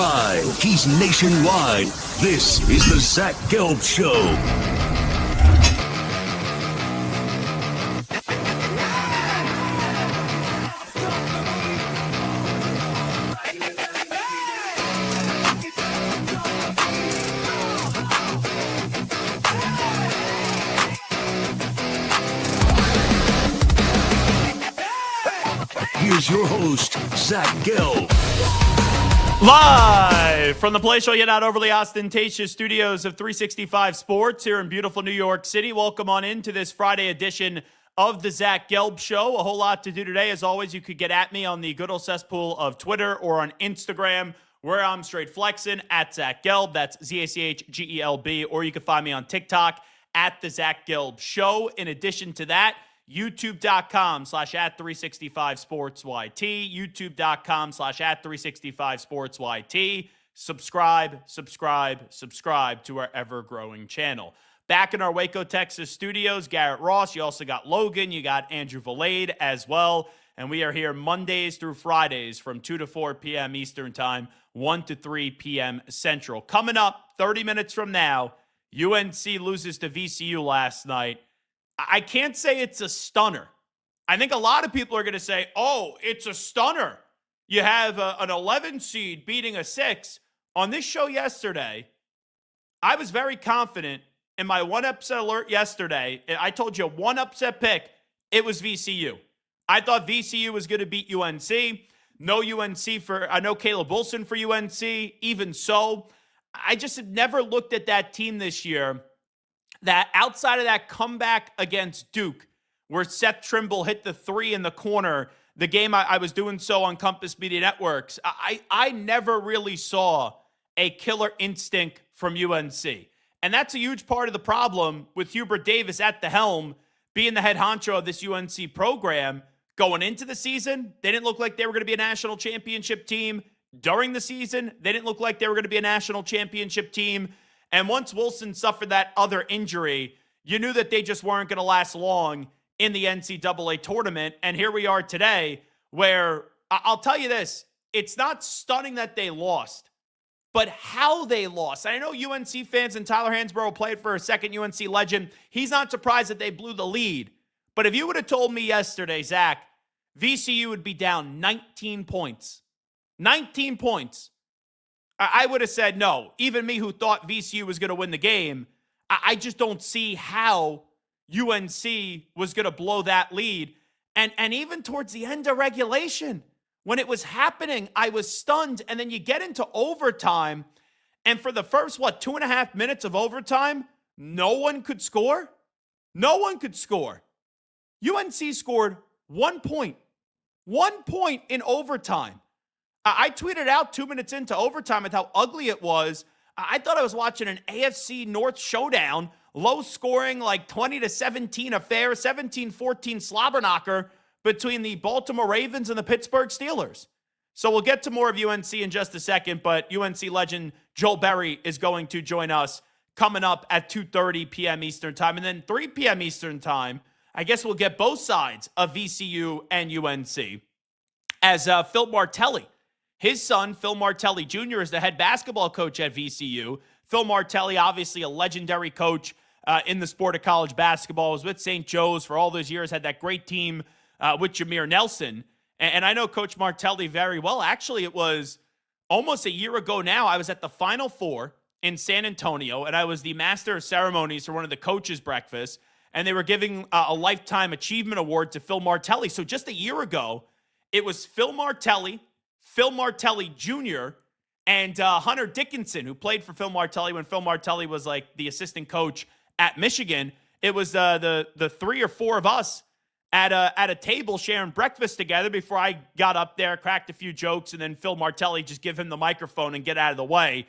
worldwide. He's nationwide. This is the Zach Gelb Show. Here's your host, Zach Gelb. Live from the palatial yet not overly ostentatious studios of 365 Sports here in beautiful New York City. Welcome on into this Friday edition of the Zach Gelb Show. A whole lot to do today. As always, you could get at me on the good old cesspool of Twitter or on Instagram, where I'm straight flexing at Zach Gelb. That's ZACHGELB. Or you can find me on TikTok at the Zach Gelb Show. In addition to that, youtube.com/@365sportsyt, youtube.com/@365sportsyt. Subscribe to our ever-growing channel. Back in our Waco, Texas studios, Garrett Ross. You also got Logan. You got Andrew Valade as well. And we are here Mondays through Fridays from 2 to 4 p.m. Eastern Time, 1 to 3 p.m. Central. Coming up 30 minutes from now, UNC loses to VCU last night. I can't say it's a stunner. I think a lot of people are going to say, oh, it's a stunner. You have an 11 seed beating a 6. On this show yesterday, I was very confident in my one upset alert yesterday. I told you one upset pick. It was VCU. I thought VCU was going to beat UNC. No Caleb Wilson for UNC. Even so, I just had never looked at that team this year that outside of that comeback against Duke, where Seth Trimble hit the 3 in the corner, the game I was doing so on Compass Media Networks, I never really saw a killer instinct from UNC. And that's a huge part of the problem with Hubert Davis at the helm, being the head honcho of this UNC program. Going into the season, they didn't look like they were going to be a national championship team. During the season, they didn't look like they were going to be a national championship team. And once Wilson suffered that other injury, you knew that they just weren't going to last long in the NCAA tournament. And here we are today, where I'll tell you this, it's not stunning that they lost, but how they lost. I know UNC fans and Tyler Hansbrough played for a second UNC legend. He's not surprised that they blew the lead. But if you would have told me yesterday, Zach, VCU would be down 19 points, 19 points, I would have said no. Even me, who thought VCU was going to win the game, I just don't see how UNC was going to blow that lead. And even towards the end of regulation, when it was happening, I was stunned. And then you get into overtime, and for the first, 2.5 minutes of overtime, no one could score? No one could score. UNC scored 1 point. 1 point in overtime. I tweeted out 2 minutes into overtime with how ugly it was. I thought I was watching an AFC North showdown, low scoring, like 20-17 affair, 17-14 slobber knocker between the Baltimore Ravens and the Pittsburgh Steelers. So we'll get to more of UNC in just a second, but UNC legend Joel Berry is going to join us coming up at 2:30 p.m. Eastern Time. And then 3 p.m. Eastern Time, I guess we'll get both sides of VCU and UNC as Phil Martelli. His son, Phil Martelli Jr., is the head basketball coach at VCU. Phil Martelli, obviously a legendary coach in the sport of college basketball, was with St. Joe's for all those years, had that great team with Jameer Nelson. And I know Coach Martelli very well. Actually, it was almost a year ago now. I was at the Final Four in San Antonio, and I was the master of ceremonies for one of the coaches' breakfasts, and they were giving a Lifetime Achievement Award to Phil Martelli. So just a year ago, it was Phil Martelli Jr., and Hunter Dickinson, who played for Phil Martelli when Phil Martelli was like the assistant coach at Michigan. It was the 3 or 4 of us at a table sharing breakfast together before I got up there, cracked a few jokes, and then Phil Martelli just give him the microphone and get out of the way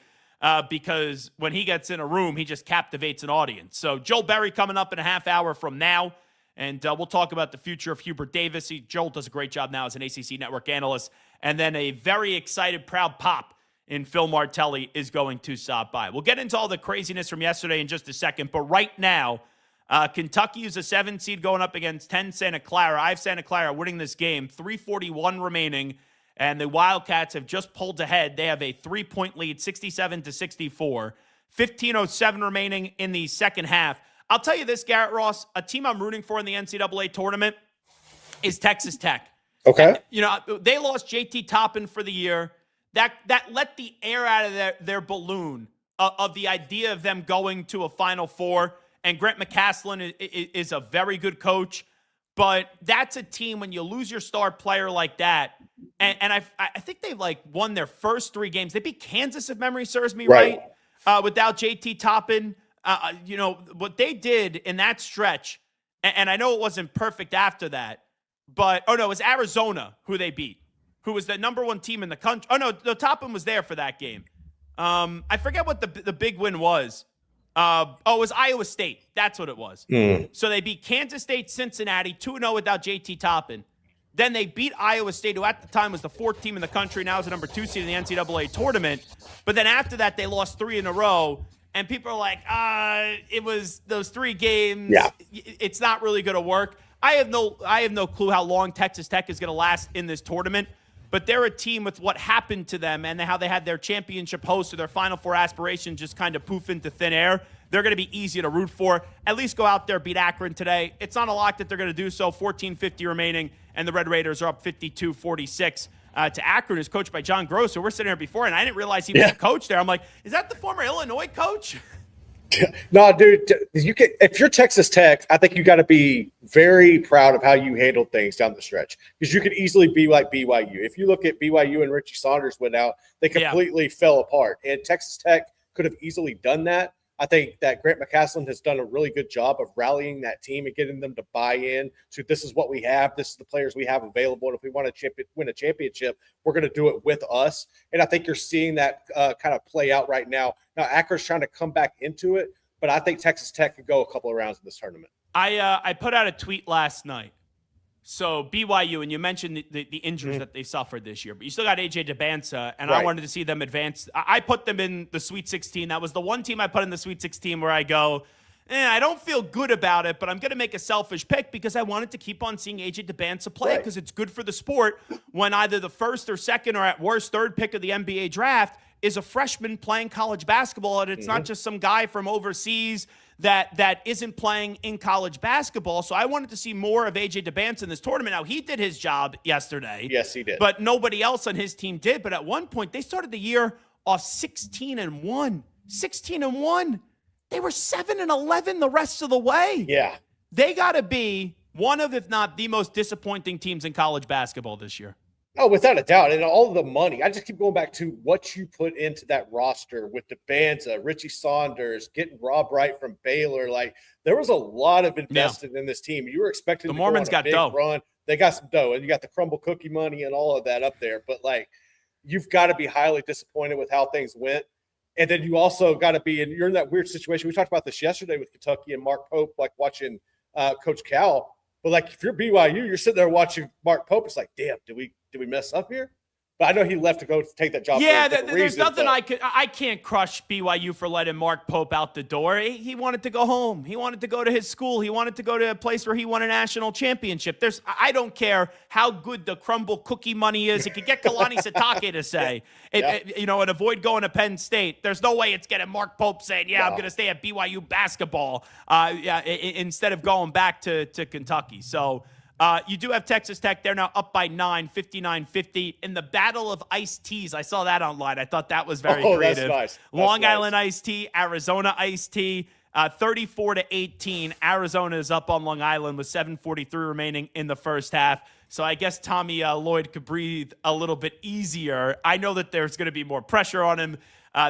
because when he gets in a room, he just captivates an audience. So Joel Berry coming up in a half hour from now. And we'll talk about the future of Hubert Davis. Joel does a great job now as an ACC network analyst. And then a very excited, proud pop in Phil Martelli is going to stop by. We'll get into all the craziness from yesterday in just a second. But right now, Kentucky is a 7 seed going up against 10 Santa Clara. I have Santa Clara winning this game, 3:41 remaining. And the Wildcats have just pulled ahead. They have a 3-point lead, 67-64. 15:07 remaining in the second half. I'll tell you this, Garrett Ross, a team I'm rooting for in the NCAA tournament is Texas Tech. Okay. They lost JT Toppin for the year. That let the air out of their balloon of the idea of them going to a Final Four. And Grant McCaslin is a very good coach. But that's a team when you lose your star player like that. And I think they've won their first 3 games. They beat Kansas, if memory serves me right, without JT Toppin. What they did in that stretch, and I know it wasn't perfect after that, but, it was Arizona who they beat, who was the number 1 team in the country. Oh, no, the Toppin was there for that game. I forget what the big win was. It was Iowa State. That's what it was. So they beat Kansas State, Cincinnati, 2-0 without JT Toppin. Then they beat Iowa State, who at the time was the 4th team in the country, now is the number 2 seed in the NCAA tournament. But then after that, they lost 3 in a row. And people are like, it was those 3 games. Yeah. It's not really going to work. I have no clue how long Texas Tech is going to last in this tournament. But they're a team with what happened to them and how they had their championship host or their Final Four aspirations just kind of poof into thin air. They're going to be easy to root for. At least go out there, beat Akron today. It's not a lock that they're going to do so. 14:50 remaining, and the Red Raiders are up 52-46 to Akron, who's coached by John Gross. So we're sitting here before, and I didn't realize he was a coach there. I'm like, is that the former Illinois coach? No, dude, if you're Texas Tech, I think you got to be very proud of how you handled things down the stretch, because you could easily be like BYU. If you look at BYU and Richie Saunders went out, they completely fell apart, and Texas Tech could have easily done that. I think that Grant McCaslin has done a really good job of rallying that team and getting them to buy in to, this is what we have, this is the players we have available, and if we want to win a championship, we're going to do it with us. And I think you're seeing that kind of play out right now. Now, Akron's trying to come back into it, but I think Texas Tech could go a couple of rounds in this tournament. I put out a tweet last night. So BYU, and you mentioned the injuries that they suffered this year, but you still got AJ DeBansa, and I wanted to see them advance. I put them in the Sweet 16. That was the one team I put in the Sweet 16 where I go, I don't feel good about it, but I'm going to make a selfish pick because I wanted to keep on seeing AJ DeBansa play because it's good for the sport when either the first or second or at worst third pick of the NBA draft is a freshman playing college basketball, and it's not just some guy from overseas that isn't playing in college basketball. So I wanted to see more of AJ DeBansa in this tournament. Now, he did his job yesterday. Yes, he did. But nobody else on his team did. But at one point, they started the year off 16-1. 16-1. They were 7-11 the rest of the way. Yeah. They got to be one of, if not the most disappointing teams in college basketball this year. Oh, without a doubt. And all of the money. I just keep going back to what you put into that roster with DeBansa, Richie Saunders, getting Rob Wright from Baylor. Like, there was a lot of invested in this team. You were expecting the Mormons got big dough. Run. They got some dough, and you got the crumble cookie money and all of that up there. But, you've got to be highly disappointed with how things went. And then you also got to be – and you're in that weird situation. We talked about this yesterday with Kentucky and Mark Pope, watching Coach Cal. But, if you're BYU, you're sitting there watching Mark Pope. It's like, damn, did we mess up here? But I know he left to go take that job. Yeah, there's nothing I can't crush BYU for letting Mark Pope out the door. He wanted to go home. He wanted to go to his school. He wanted to go to a place where he won a national championship. I don't care how good the crumble cookie money is. It could get Kalani Sitake to say, and avoid going to Penn State. There's no way it's getting Mark Pope saying, I'm going to stay at BYU basketball instead of going back to Kentucky. So you do have Texas Tech. They're now up by 9, 59-50. In the battle of iced teas, I saw that online. I thought that was very creative. That's nice. Long Island iced tea, Arizona iced tea, 34-18. Arizona is up on Long Island with 7:43 remaining in the first half. So I guess Tommy Lloyd could breathe a little bit easier. I know that there's going to be more pressure on him.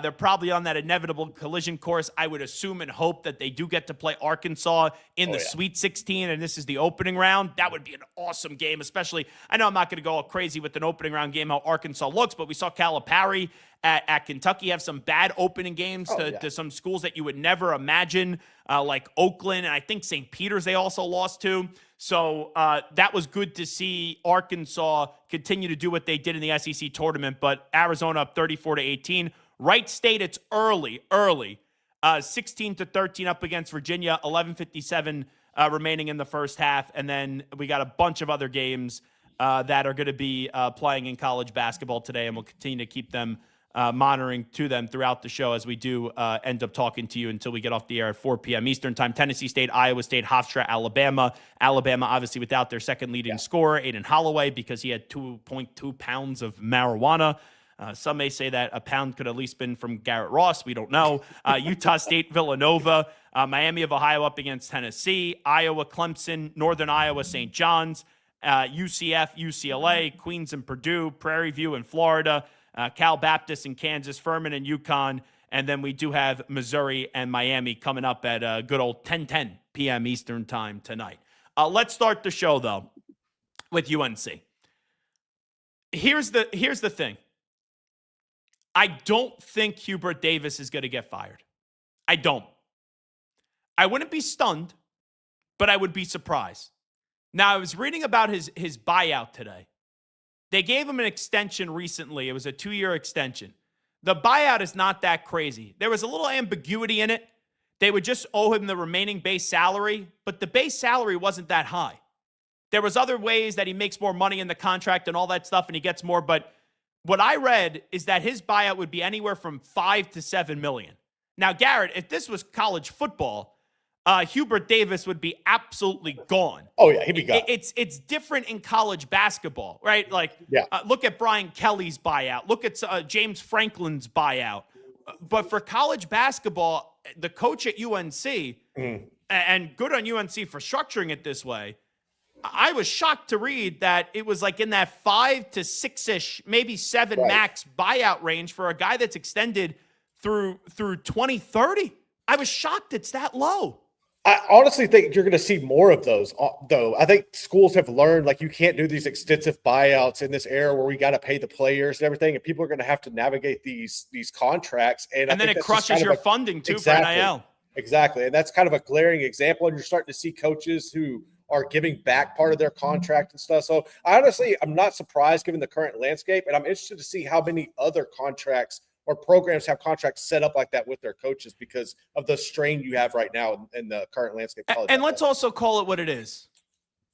They're probably on that inevitable collision course. I would assume and hope that they do get to play Arkansas in the Sweet 16, and this is the opening round. That would be an awesome game, especially – I know I'm not going to go all crazy with an opening round game, how Arkansas looks, but we saw Calipari at Kentucky have some bad opening games to some schools that you would never imagine, like Oakland, and I think St. Peter's they also lost to. So that was good to see Arkansas continue to do what they did in the SEC tournament, but Arizona up 34-18. Wright State, it's early, 16-13 up against Virginia, 11:57 remaining in the first half, and then we got a bunch of other games that are going to be playing in college basketball today, and we'll continue to keep them monitoring to them throughout the show as we do end up talking to you until we get off the air at 4 p.m. Eastern time. Tennessee State, Iowa State, Hofstra, Alabama. Alabama obviously without their second leading scorer, Aiden Holloway, because he had 2.2 pounds of marijuana. Some may say that a pound could at least been from Garrett Ross. We don't know. Utah State, Villanova, Miami of Ohio up against Tennessee, Iowa, Clemson, Northern Iowa, St. John's, UCF, UCLA, Queens and Purdue, Prairie View and Florida, Cal Baptist and Kansas, Furman and UConn. And then we do have Missouri and Miami coming up at good old 10:10 p.m. Eastern time tonight. Let's start the show, though, with UNC. Here's the thing. I don't think Hubert Davis is going to get fired. I don't. I wouldn't be stunned, but I would be surprised. Now, I was reading about his buyout today. They gave him an extension recently. It was a 2-year extension. The buyout is not that crazy. There was a little ambiguity in it. They would just owe him the remaining base salary, but the base salary wasn't that high. There was other ways that he makes more money in the contract and all that stuff, and he gets more, but what I read is that his buyout would be anywhere from $5 to $7 million. Now, Garrett, if this was college football, Hubert Davis would be absolutely gone. Oh yeah, he'd be gone. It's different in college basketball, right? Like, look at Brian Kelly's buyout. Look at James Franklin's buyout. But for college basketball, the coach at UNC, and good on UNC for structuring it this way, I was shocked to read that it was like in that 5 to 6-ish, maybe 7 max buyout range for a guy that's extended through 2030. I was shocked it's that low. I honestly think you're going to see more of those, though. I think schools have learned, like, you can't do these extensive buyouts in this era where we got to pay the players and everything, and people are going to have to navigate these contracts. And then it crushes your funding, too, for NIL. Exactly, and that's kind of a glaring example, and you're starting to see coaches who are giving back part of their contract and stuff. So I'm not surprised given the current landscape, and I'm interested to see how many other contracts or programs have contracts set up like that with their coaches because of the strain you have right now in the current landscape. And let's also call it what it is.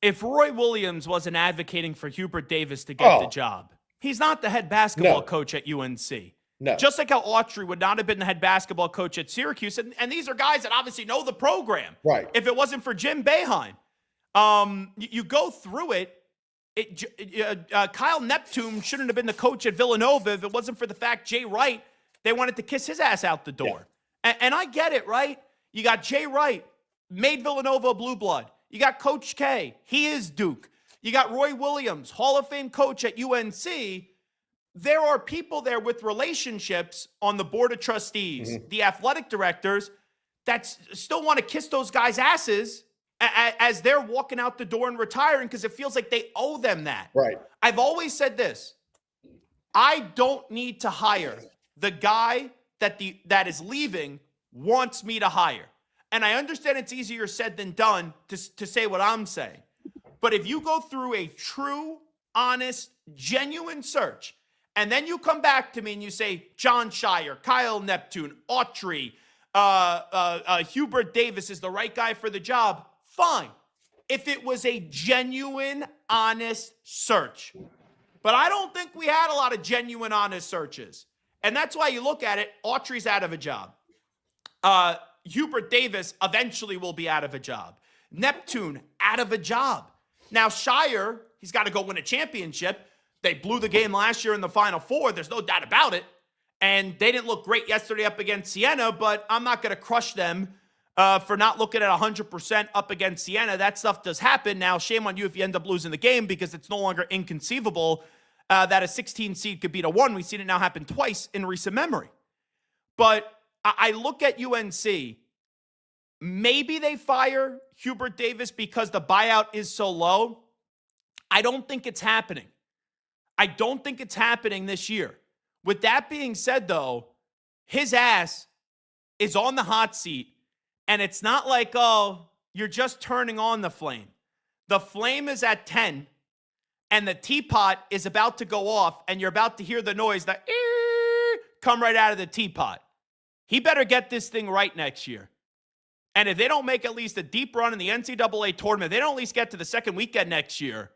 If Roy Williams wasn't advocating for Hubert Davis to get the job, he's not the head basketball coach at UNC. No. Just like how Autry would not have been the head basketball coach at Syracuse. And these are guys that obviously know the program. Right. If it wasn't for Jim Boeheim. You go through it. Kyle Neptune shouldn't have been the coach at Villanova if it wasn't for the fact Jay Wright, they wanted to kiss his ass out the door. Yeah. And I get it, right? You got Jay Wright, made Villanova a blue blood. You got Coach K, he is Duke. You got Roy Williams, Hall of Fame coach at UNC. There are people there with relationships on the board of trustees, the athletic directors, that still want to kiss those guys' asses as they're walking out the door and retiring because it feels like they owe them that. Right. I've always said this. I don't need to hire the guy that is leaving wants me to hire. And I understand it's easier said than done to say what I'm saying. But if you go through a true, honest, genuine search, and then you come back to me and you say, John Shire, Kyle Neptune, Autry, Hubert Davis is the right guy for the job, fine. If it was a genuine, honest search. But I don't think we had a lot of genuine, honest searches. And that's why you look at it, Autry's out of a job. Hubert Davis eventually will be out of a job. Neptune, out of a job. Now, Shire, he's got to go win a championship. They blew the game last year in the Final Four. There's no doubt about it. And they didn't look great yesterday up against Siena, but I'm not going to crush them for not looking at 100% up against Siena. That stuff does happen. Now, shame on you if you end up losing the game because it's no longer inconceivable that a 16 seed could beat a 1. We've seen it now happen twice in recent memory. But I look at UNC. Maybe they fire Hubert Davis because the buyout is so low. I don't think it's happening. I don't think it's happening this year. With that being said, though, his ass is on the hot seat. And it's not like, oh, you're just turning on the flame. The flame is at 10, and the teapot is about to go off, and you're about to hear the noise that come right out of the teapot. He better get this thing right next year. And if they don't make at least a deep run in the NCAA tournament, they don't at least get to the second weekend next year,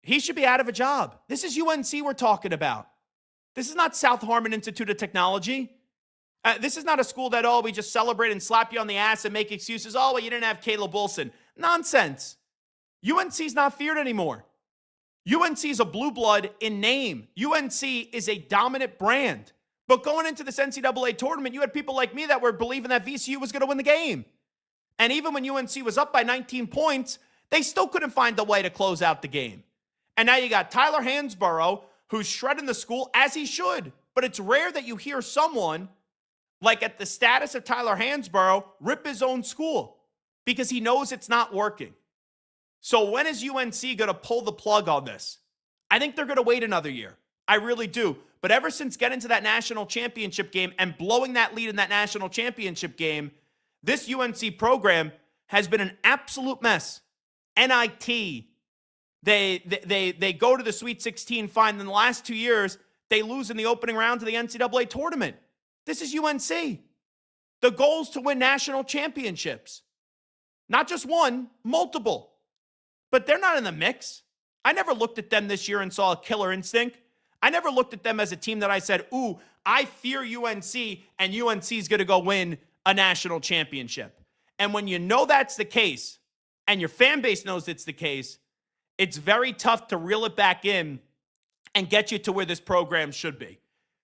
He should be out of a job. This is UNC we're talking about. This is not South Harmon Institute of Technology. This is not a school that, we just celebrate and slap you on the ass and make excuses. Oh, well, you didn't have Caleb Wilson. Nonsense. UNC's not feared anymore. UNC is a blue blood in name. UNC is a dominant brand. But going into this NCAA tournament, you had people like me that were believing that VCU was going to win the game. And even when UNC was up by 19 points, they still couldn't find a way to close out the game. And now you got Tyler Hansborough, who's shredding the school, as he should. But it's rare that you hear someone, like at the status of Tyler Hansborough, rip his own school because he knows it's not working. So when is UNC going to pull the plug on this? I think they're going to wait another year. I really do. But ever since getting to that national championship game and blowing that lead in that national championship game, this UNC program has been an absolute mess. NIT. They go to the Sweet 16 fine. In the last 2 years, they lose in the opening round to the NCAA tournament. This is UNC. The goal is to win national championships. Not just one, multiple. But they're not in the mix. I never looked at them this year and saw a killer instinct. I never looked at them as a team that I said, ooh, I fear UNC, and UNC is going to go win a national championship. And when you know that's the case, and your fan base knows it's the case, it's very tough to reel it back in and get you to where this program should be.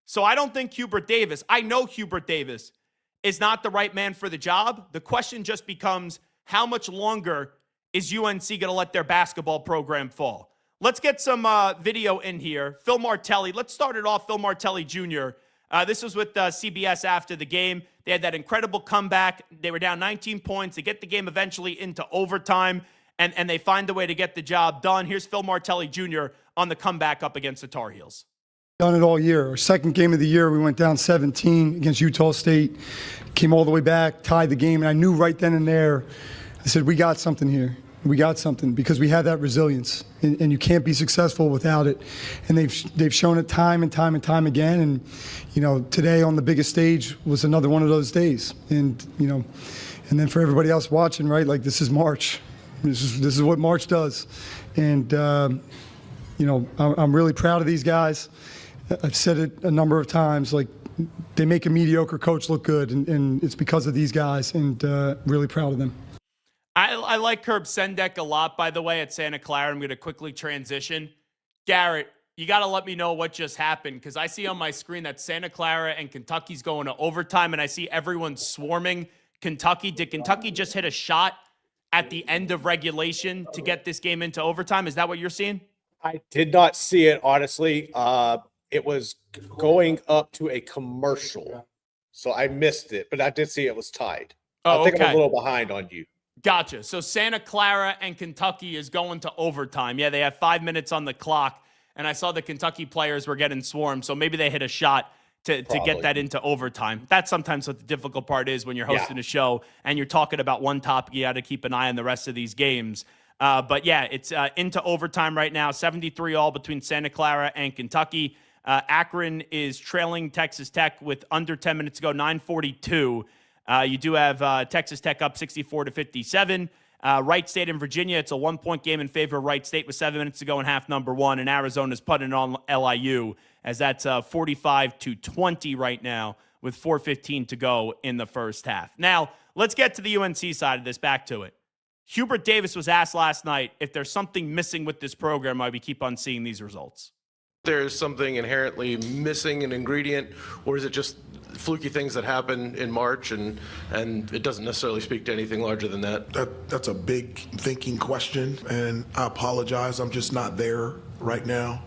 So I don't think Hubert Davis, I know Hubert Davis is not the right man for the job. The question just becomes, how much longer is UNC going to let their basketball program fall? Let's get some video in here. Phil Martelli, let's start it off. Phil Martelli Jr. This was with CBS after the game. They had that incredible comeback. They were down 19 points. They get the game eventually into overtime, and they find a way to get the job done. Here's Phil Martelli Jr. on the comeback up against the Tar Heels. Done it all year. Our second game of the year, we went down 17 against Utah State, came all the way back, tied the game, and I knew right then and there, I said, we got something here. We got something because we have that resilience, and you can't be successful without it. And they've shown it time and time and time again. And today on the biggest stage was another one of those days. And and then for everybody else watching, right? Like, this is March. This is what March does. And I'm really proud of these guys. I've said it a number of times. Like, they make a mediocre coach look good, and it's because of these guys. And really proud of them. I like Herb Sendek a lot, by the way, at Santa Clara. I'm going to quickly transition. Garrett, you got to let me know what just happened, because I see on my screen that Santa Clara and Kentucky's going to overtime, and I see everyone swarming Kentucky. Did Kentucky just hit a shot at the end of regulation to get this game into overtime? Is that what you're seeing? I did not see it, honestly. It was going up to a commercial, so I missed it, but I did see it was tied. I think I'm a little behind on you. Gotcha. So Santa Clara and Kentucky is going to overtime. Yeah, they have 5 minutes on the clock, and I saw the Kentucky players were getting swarmed, so maybe they hit a shot to get that into overtime. That's sometimes what the difficult part is when you're hosting a show and you're talking about one topic. You got to keep an eye on the rest of these games. But yeah, it's into overtime right now, 73-all between Santa Clara and Kentucky. Akron is trailing Texas Tech with under 10 minutes to go, 9:42. You do have Texas Tech up 64-57. Wright State and Virginia, it's a 1-point game in favor of Wright State with 7 minutes to go in half number one. And Arizona's putting on LIU as that's 45-20 right now with 4:15 to go in the first half. Now, let's get to the UNC side of this, back to it. Hubert Davis was asked last night if there's something missing with this program, why we keep on seeing these results. There's something inherently missing, an ingredient, or is it just fluky things that happen in March and it doesn't necessarily speak to anything larger than that? That's a big thinking question, and I apologize. I'm just not there right now.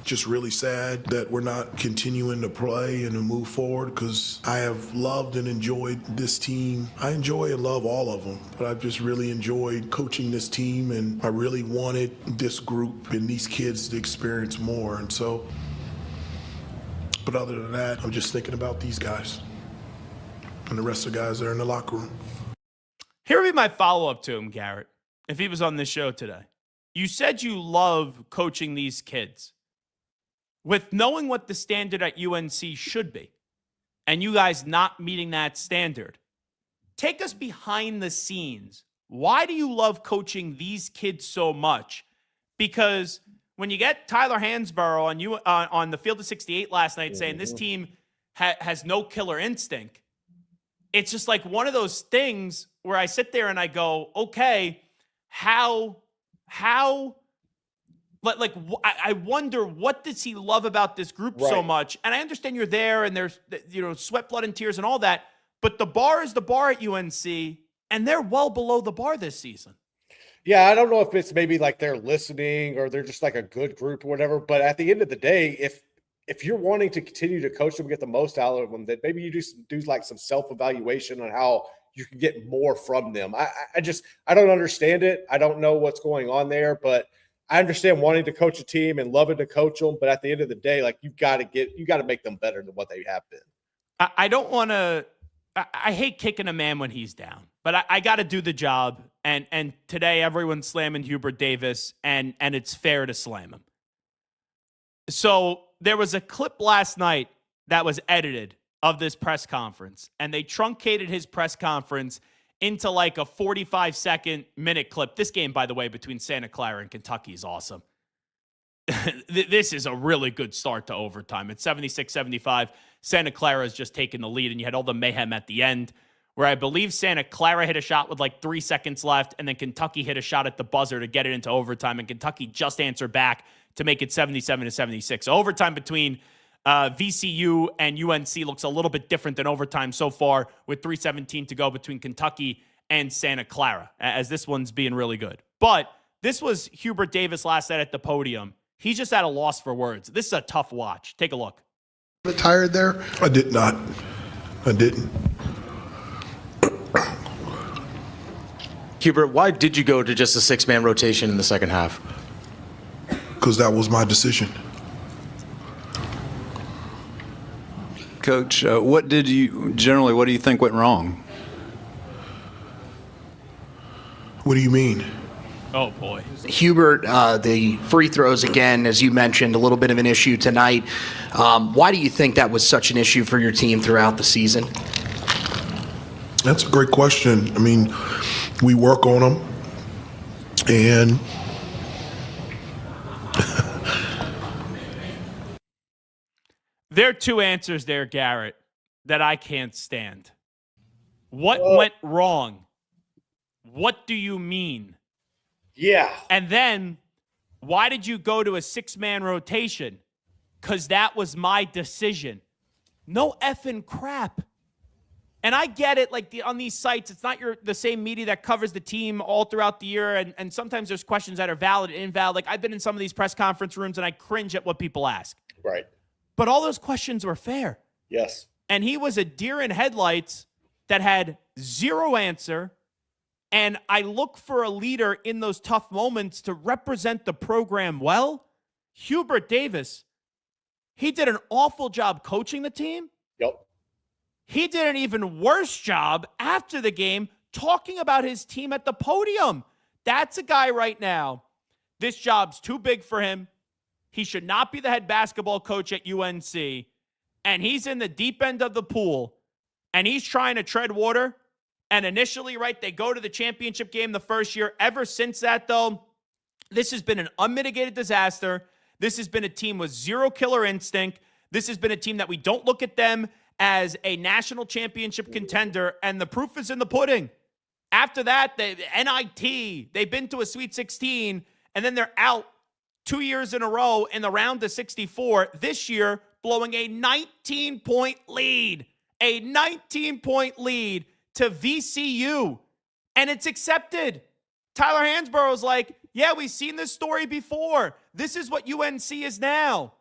Just really sad that we're not continuing to play and to move forward, because I have loved and enjoyed this team. I enjoy and love all of them, but I've just really enjoyed coaching this team, and I really wanted this group and these kids to experience more. And so, but other than that, I'm just thinking about these guys and the rest of the guys that are in the locker room. Here would be my follow-up to him, Garrett, if he was on this show today. You said you love coaching these kids. With knowing what the standard at UNC should be, and you guys not meeting that standard, take us behind the scenes. why do you love coaching these kids so much? Because when you get Tyler Hansborough on the field of 68 last night saying this team has no killer instinct, it's just like one of those things where I sit there and I go, okay, how, like I wonder, what does he love about this group so much? And I understand you're there and there's, sweat, blood, and tears and all that, but the bar is the bar at UNC, and they're well below the bar this season. Yeah, I don't know if it's maybe like they're listening or they're just like a good group or whatever. But at the end of the day, if you're wanting to continue to coach them, get the most out of them, then maybe you just do like some self-evaluation on how you can get more from them. I don't understand it. I don't know what's going on there, but I understand wanting to coach a team and loving to coach them. But at the end of the day, like you got to make them better than what they have been. I don't want to. I hate kicking a man when he's down, but I got to do the job. And today everyone's slamming Hubert Davis, and it's fair to slam him. So there was a clip last night that was edited of this press conference, and they truncated his press conference into like a 45-second minute clip. This game, by the way, between Santa Clara and Kentucky is awesome. This is a really good start to overtime. It's 76-75. Santa Clara has just taken the lead, and you had all the mayhem at the end where I believe Santa Clara hit a shot with like 3 seconds left, and then Kentucky hit a shot at the buzzer to get it into overtime, and Kentucky just answered back to make it 77-76. So overtime between VCU and UNC looks a little bit different than overtime so far with 3:17 to go between Kentucky and Santa Clara, as this one's being really good. But this was Hubert Davis last night at the podium. He's just at a loss for words. This is a tough watch. Take a look. Tired there? I did not. I didn't. Hubert, why did you go to just a six-man rotation in the second half? Because that was my decision. Coach, what do you think went wrong? What do you mean? Oh, boy. Hubert, the free throws, again, as you mentioned, a little bit of an issue tonight. Why do you think that was such an issue for your team throughout the season? That's a great question. I mean, we work on them, and there are two answers there, Garrett, that I can't stand. What went wrong? What do you mean? Yeah. And then, why did you go to a six-man rotation? Because that was my decision. No effing crap. And I get it, like on these sites, it's not the same media that covers the team all throughout the year, and sometimes there's questions that are valid and invalid. Like I've been in some of these press conference rooms, and I cringe at what people ask. Right. But all those questions were fair. Yes. And he was a deer in headlights that had zero answer. And I look for a leader in those tough moments to represent the program well. Hubert Davis, he did an awful job coaching the team. Yep. He did an even worse job after the game talking about his team at the podium. That's a guy right now. This job's too big for him. He should not be the head basketball coach at UNC. And he's in the deep end of the pool. And he's trying to tread water. And initially, right, they go to the championship game the first year. Ever since that, though, this has been an unmitigated disaster. This has been a team with zero killer instinct. This has been a team that we don't look at them as a national championship contender, and the proof is in the pudding. After that, NIT, they've been to a Sweet 16, and then they're out 2 years in a row in the round of 64. This year, blowing a 19-point lead. A 19-point lead to VCU. And it's accepted. Tyler Hansborough's like, yeah, we've seen this story before. This is what UNC is now.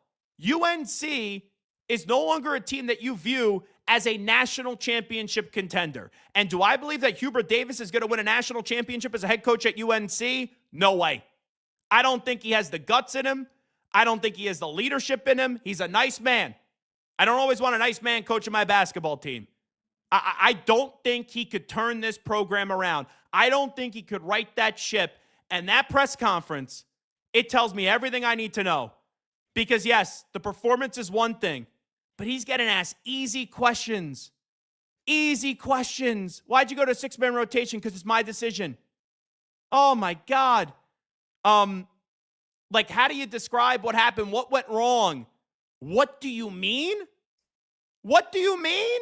UNC is no longer a team that you view as a national championship contender. And do I believe that Hubert Davis is going to win a national championship as a head coach at UNC? No way. I don't think he has the guts in him. I don't think he has the leadership in him. He's a nice man. I don't always want a nice man coaching my basketball team. I don't think he could turn this program around. I don't think he could right that ship. And that press conference, it tells me everything I need to know. Because, yes, the performance is one thing, but he's getting asked easy questions. Easy questions. Why'd you go to a six-man rotation? Because it's my decision. Oh my God. Like, how do you describe what happened? What went wrong? What do you mean? What do you mean?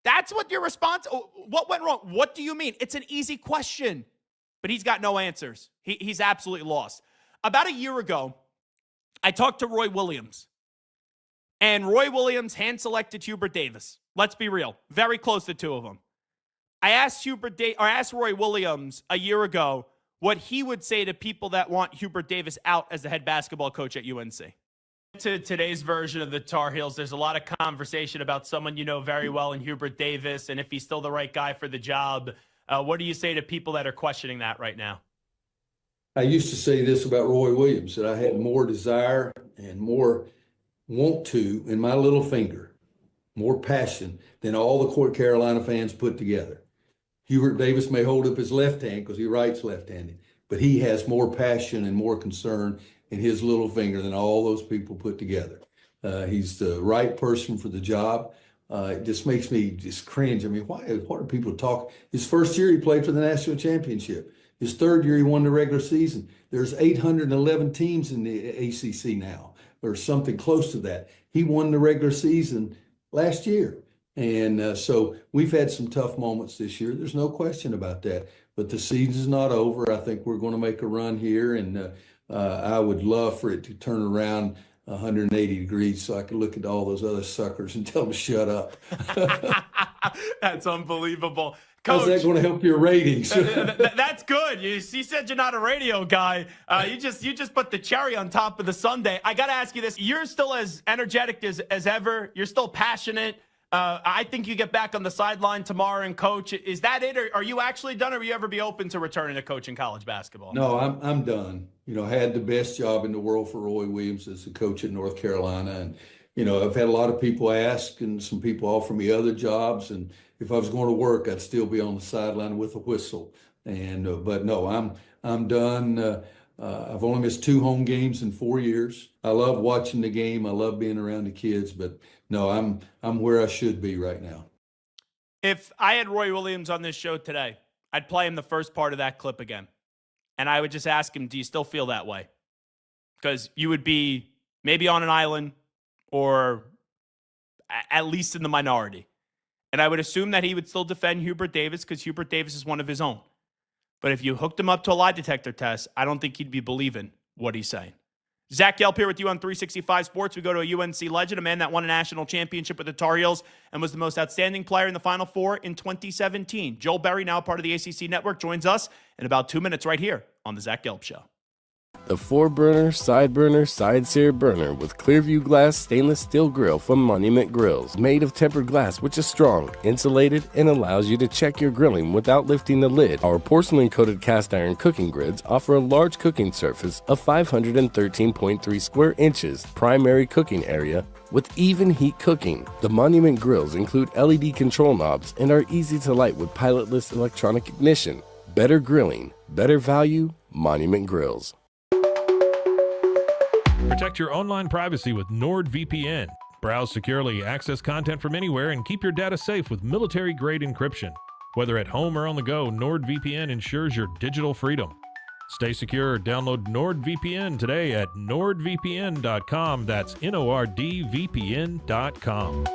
That's what your response. What went wrong? What do you mean? It's an easy question, but he's got no answers. He's absolutely lost. About a year ago, I talked to Roy Williams, and Roy Williams hand-selected Hubert Davis. Let's be real. Very close, the two of them. I asked Roy Williams a year ago what he would say to people that want Hubert Davis out as the head basketball coach at UNC. To today's version of the Tar Heels, there's a lot of conversation about someone you know very well in Hubert Davis and if he's still the right guy for the job. What do you say to people that are questioning that right now? I used to say this about Roy Williams, that I had more desire and more want to in my little finger, more passion than all the Court Carolina fans put together. Hubert Davis may hold up his left hand because he writes left-handed, but he has more passion and more concern in his little finger than all those people put together. He's the right person for the job. It just makes me just cringe. I mean, why are people talking? His first year, he played for the national championship. His third year, he won the regular season. There's 811 teams in the ACC now, or something close to that. He won the regular season last year. And so we've had some tough moments this year. There's no question about that. But the season's not over. I think we're going to make a run here, and I would love for it to turn around 180 degrees so I could look at all those other suckers and tell them to shut up. That's unbelievable. Coach, how's that going to help your ratings? That's good. You said you're not a radio guy. You just put the cherry on top of the sundae. I got to ask you this. You're still as energetic as ever. You're still passionate. I think you get back on the sideline tomorrow and coach. Is that it, or are you actually done, or will you ever be open to returning to coaching college basketball? No, I'm done. You know, I had the best job in the world for Roy Williams as the coach at North Carolina. And, you know, I've had a lot of people ask and some people offer me other jobs. And if I was going to work, I'd still be on the sideline with a whistle. And but no, I'm done. I've only missed 2 home games in 4 years. I love watching the game. I love being around the kids, but no, I'm where I should be right now. If I had Roy Williams on this show today, I'd play him the first part of that clip again. And I would just ask him, do you still feel that way? Because you would be maybe on an island or at least in the minority. And I would assume that he would still defend Hubert Davis because Hubert Davis is one of his own. But if you hooked him up to a lie detector test, I don't think he'd be believing what he's saying. Zach Gelb here with you on 365 Sports. We go to a UNC legend, a man that won a national championship with the Tar Heels and was the most outstanding player in the Final Four in 2017. Joel Berry, now part of the ACC Network, joins us in about 2 minutes right here on the Zach Gelb Show. The 4-burner, side-burner, side-sear burner with Clearview Glass stainless steel grill from Monument Grills. Made of tempered glass, which is strong, insulated, and allows you to check your grilling without lifting the lid. Our porcelain-coated cast iron cooking grids offer a large cooking surface of 513.3 square inches, primary cooking area, with even heat cooking. The Monument Grills include LED control knobs and are easy to light with pilotless electronic ignition. Better grilling, better value, Monument Grills. Protect your online privacy with NordVPN. Browse securely, access content from anywhere, and keep your data safe with military-grade encryption. Whether at home or on the go, NordVPN ensures your digital freedom. Stay secure. Download NordVPN today at nordvpn.com. That's NORDVPN.com.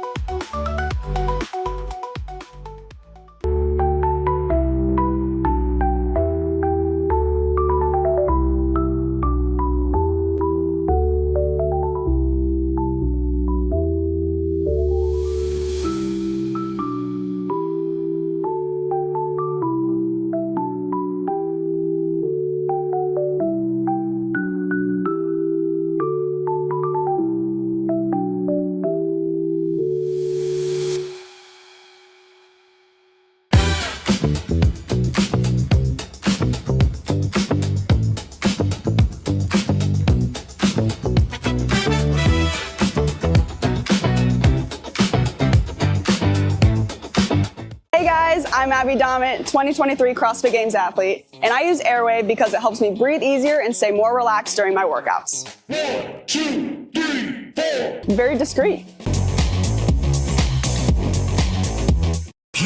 I'm Abby Dommett, 2023 CrossFit Games athlete, and I use Airwave because it helps me breathe easier and stay more relaxed during my workouts. 1, 2, 3, 4. Very discreet.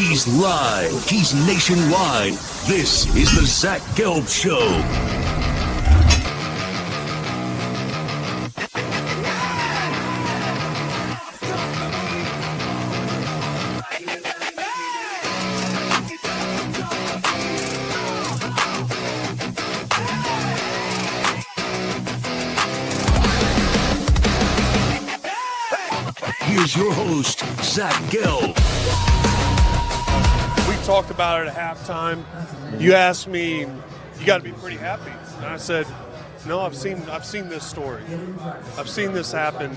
He's live. He's nationwide. This is the Zach Gelb Show. Here's your host, Zach Gelb. We talked about it at halftime. You asked me, you got to be pretty happy. And I said, no, I've seen this story. I've seen this happen.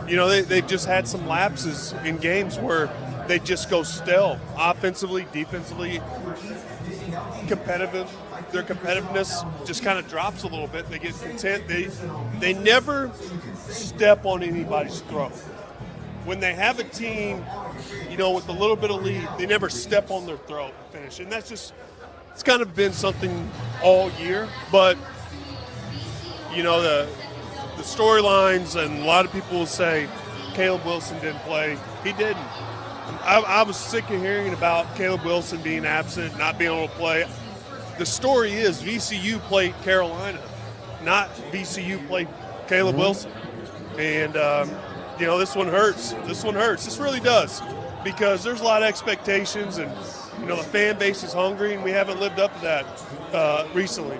They've just had some lapses in games where they just go stale, offensively, defensively, competitive. Their competitiveness just kind of drops a little bit. They get content. They never step on anybody's throat. When they have a team, with a little bit of lead, they never step on their throat and finish. And it's kind of been something all year. But, the storylines, and a lot of people will say Caleb Wilson didn't play. He didn't. I was sick of hearing about Caleb Wilson being absent, not being able to play. The story is VCU played Carolina, not VCU played Caleb Wilson. And, this one hurts. This really does, because there's a lot of expectations, and, the fan base is hungry, and we haven't lived up to that recently.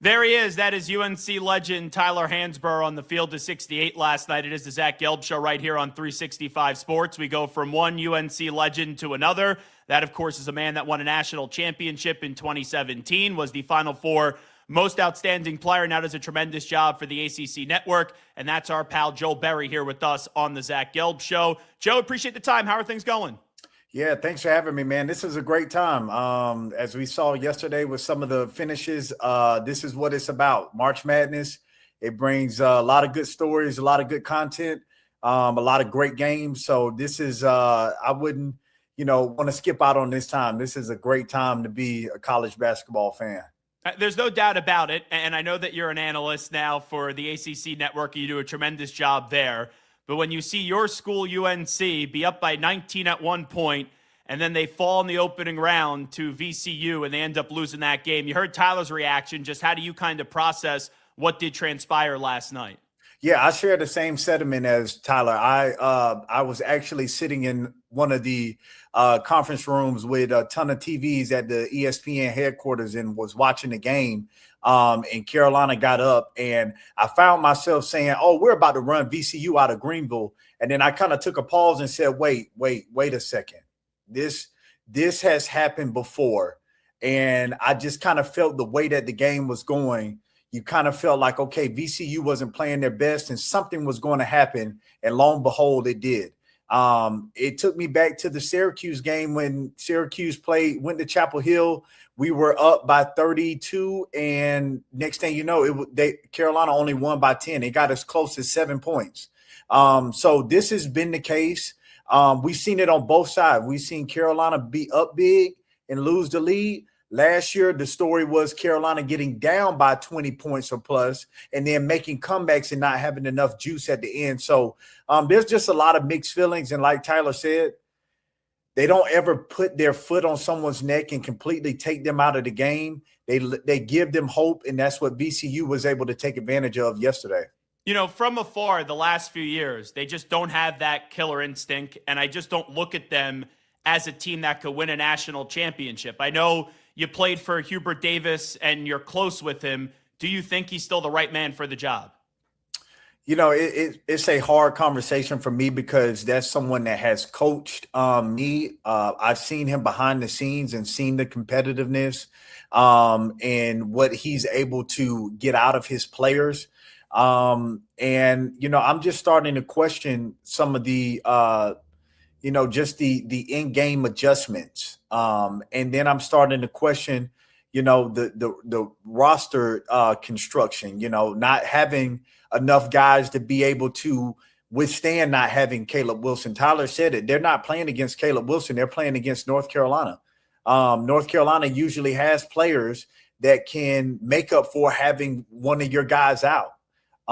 There he is. That is UNC legend Tyler Hansbrough on the field to 68 last night. It is the Zach Gelb Show right here on 365 Sports. We go from one UNC legend to another. That, of course, is a man that won a national championship in 2017, was the Final Four most outstanding player, now does a tremendous job for the ACC network. And that's our pal Joe Berry here with us on the Zach Gelb Show. Joe, appreciate the time. How are things going? Yeah, thanks for having me, man. This is a great time. As we saw yesterday with some of the finishes, this is what it's about. March Madness. It brings a lot of good stories, a lot of good content, a lot of great games. So this is, I wouldn't, want to skip out on this time. This is a great time to be a college basketball fan. There's no doubt about it. And I know that you're an analyst now for the ACC network. You do a tremendous job there. But when you see your school, UNC, be up by 19 at one point, and then they fall in the opening round to VCU and they end up losing that game, you heard Tyler's reaction. Just how do you kind of process what did transpire last night? Yeah, I share the same sentiment as Tyler. I was actually sitting in one of the conference rooms with a ton of TVs at the ESPN headquarters and was watching the game. And Carolina got up, and I found myself saying, "Oh, we're about to run VCU out of Greenville." And then I kind of took a pause and said, "Wait a second. This has happened before." And I just kind of felt the way that the game was going. You kind of felt like, okay, VCU wasn't playing their best and something was going to happen. And lo and behold, it did. It took me back to the Syracuse game when Syracuse went to Chapel Hill. We were up by 32, and next thing you know, Carolina only won by 10. It got as close as 7 points. So this has been the case. We've seen it on both sides. We've seen Carolina be up big and lose the lead. Last year, the story was Carolina getting down by 20 points or plus and then making comebacks and not having enough juice at the end. So there's just a lot of mixed feelings. And like Tyler said, they don't ever put their foot on someone's neck and completely take them out of the game. They give them hope, and that's what VCU was able to take advantage of yesterday. From afar, the last few years, they just don't have that killer instinct, and I just don't look at them as a team that could win a national championship. I know you played for Hubert Davis and you're close with him. Do you think he's still the right man for the job? It's a hard conversation for me because that's someone that has coached me. I've seen him behind the scenes and seen the competitiveness and what he's able to get out of his players. I'm just starting to question some of the just the in-game adjustments. And then I'm starting to question, the roster construction, not having enough guys to be able to withstand not having Caleb Wilson. Tyler said it. They're not playing against Caleb Wilson. They're playing against North Carolina. North Carolina usually has players that can make up for having one of your guys out.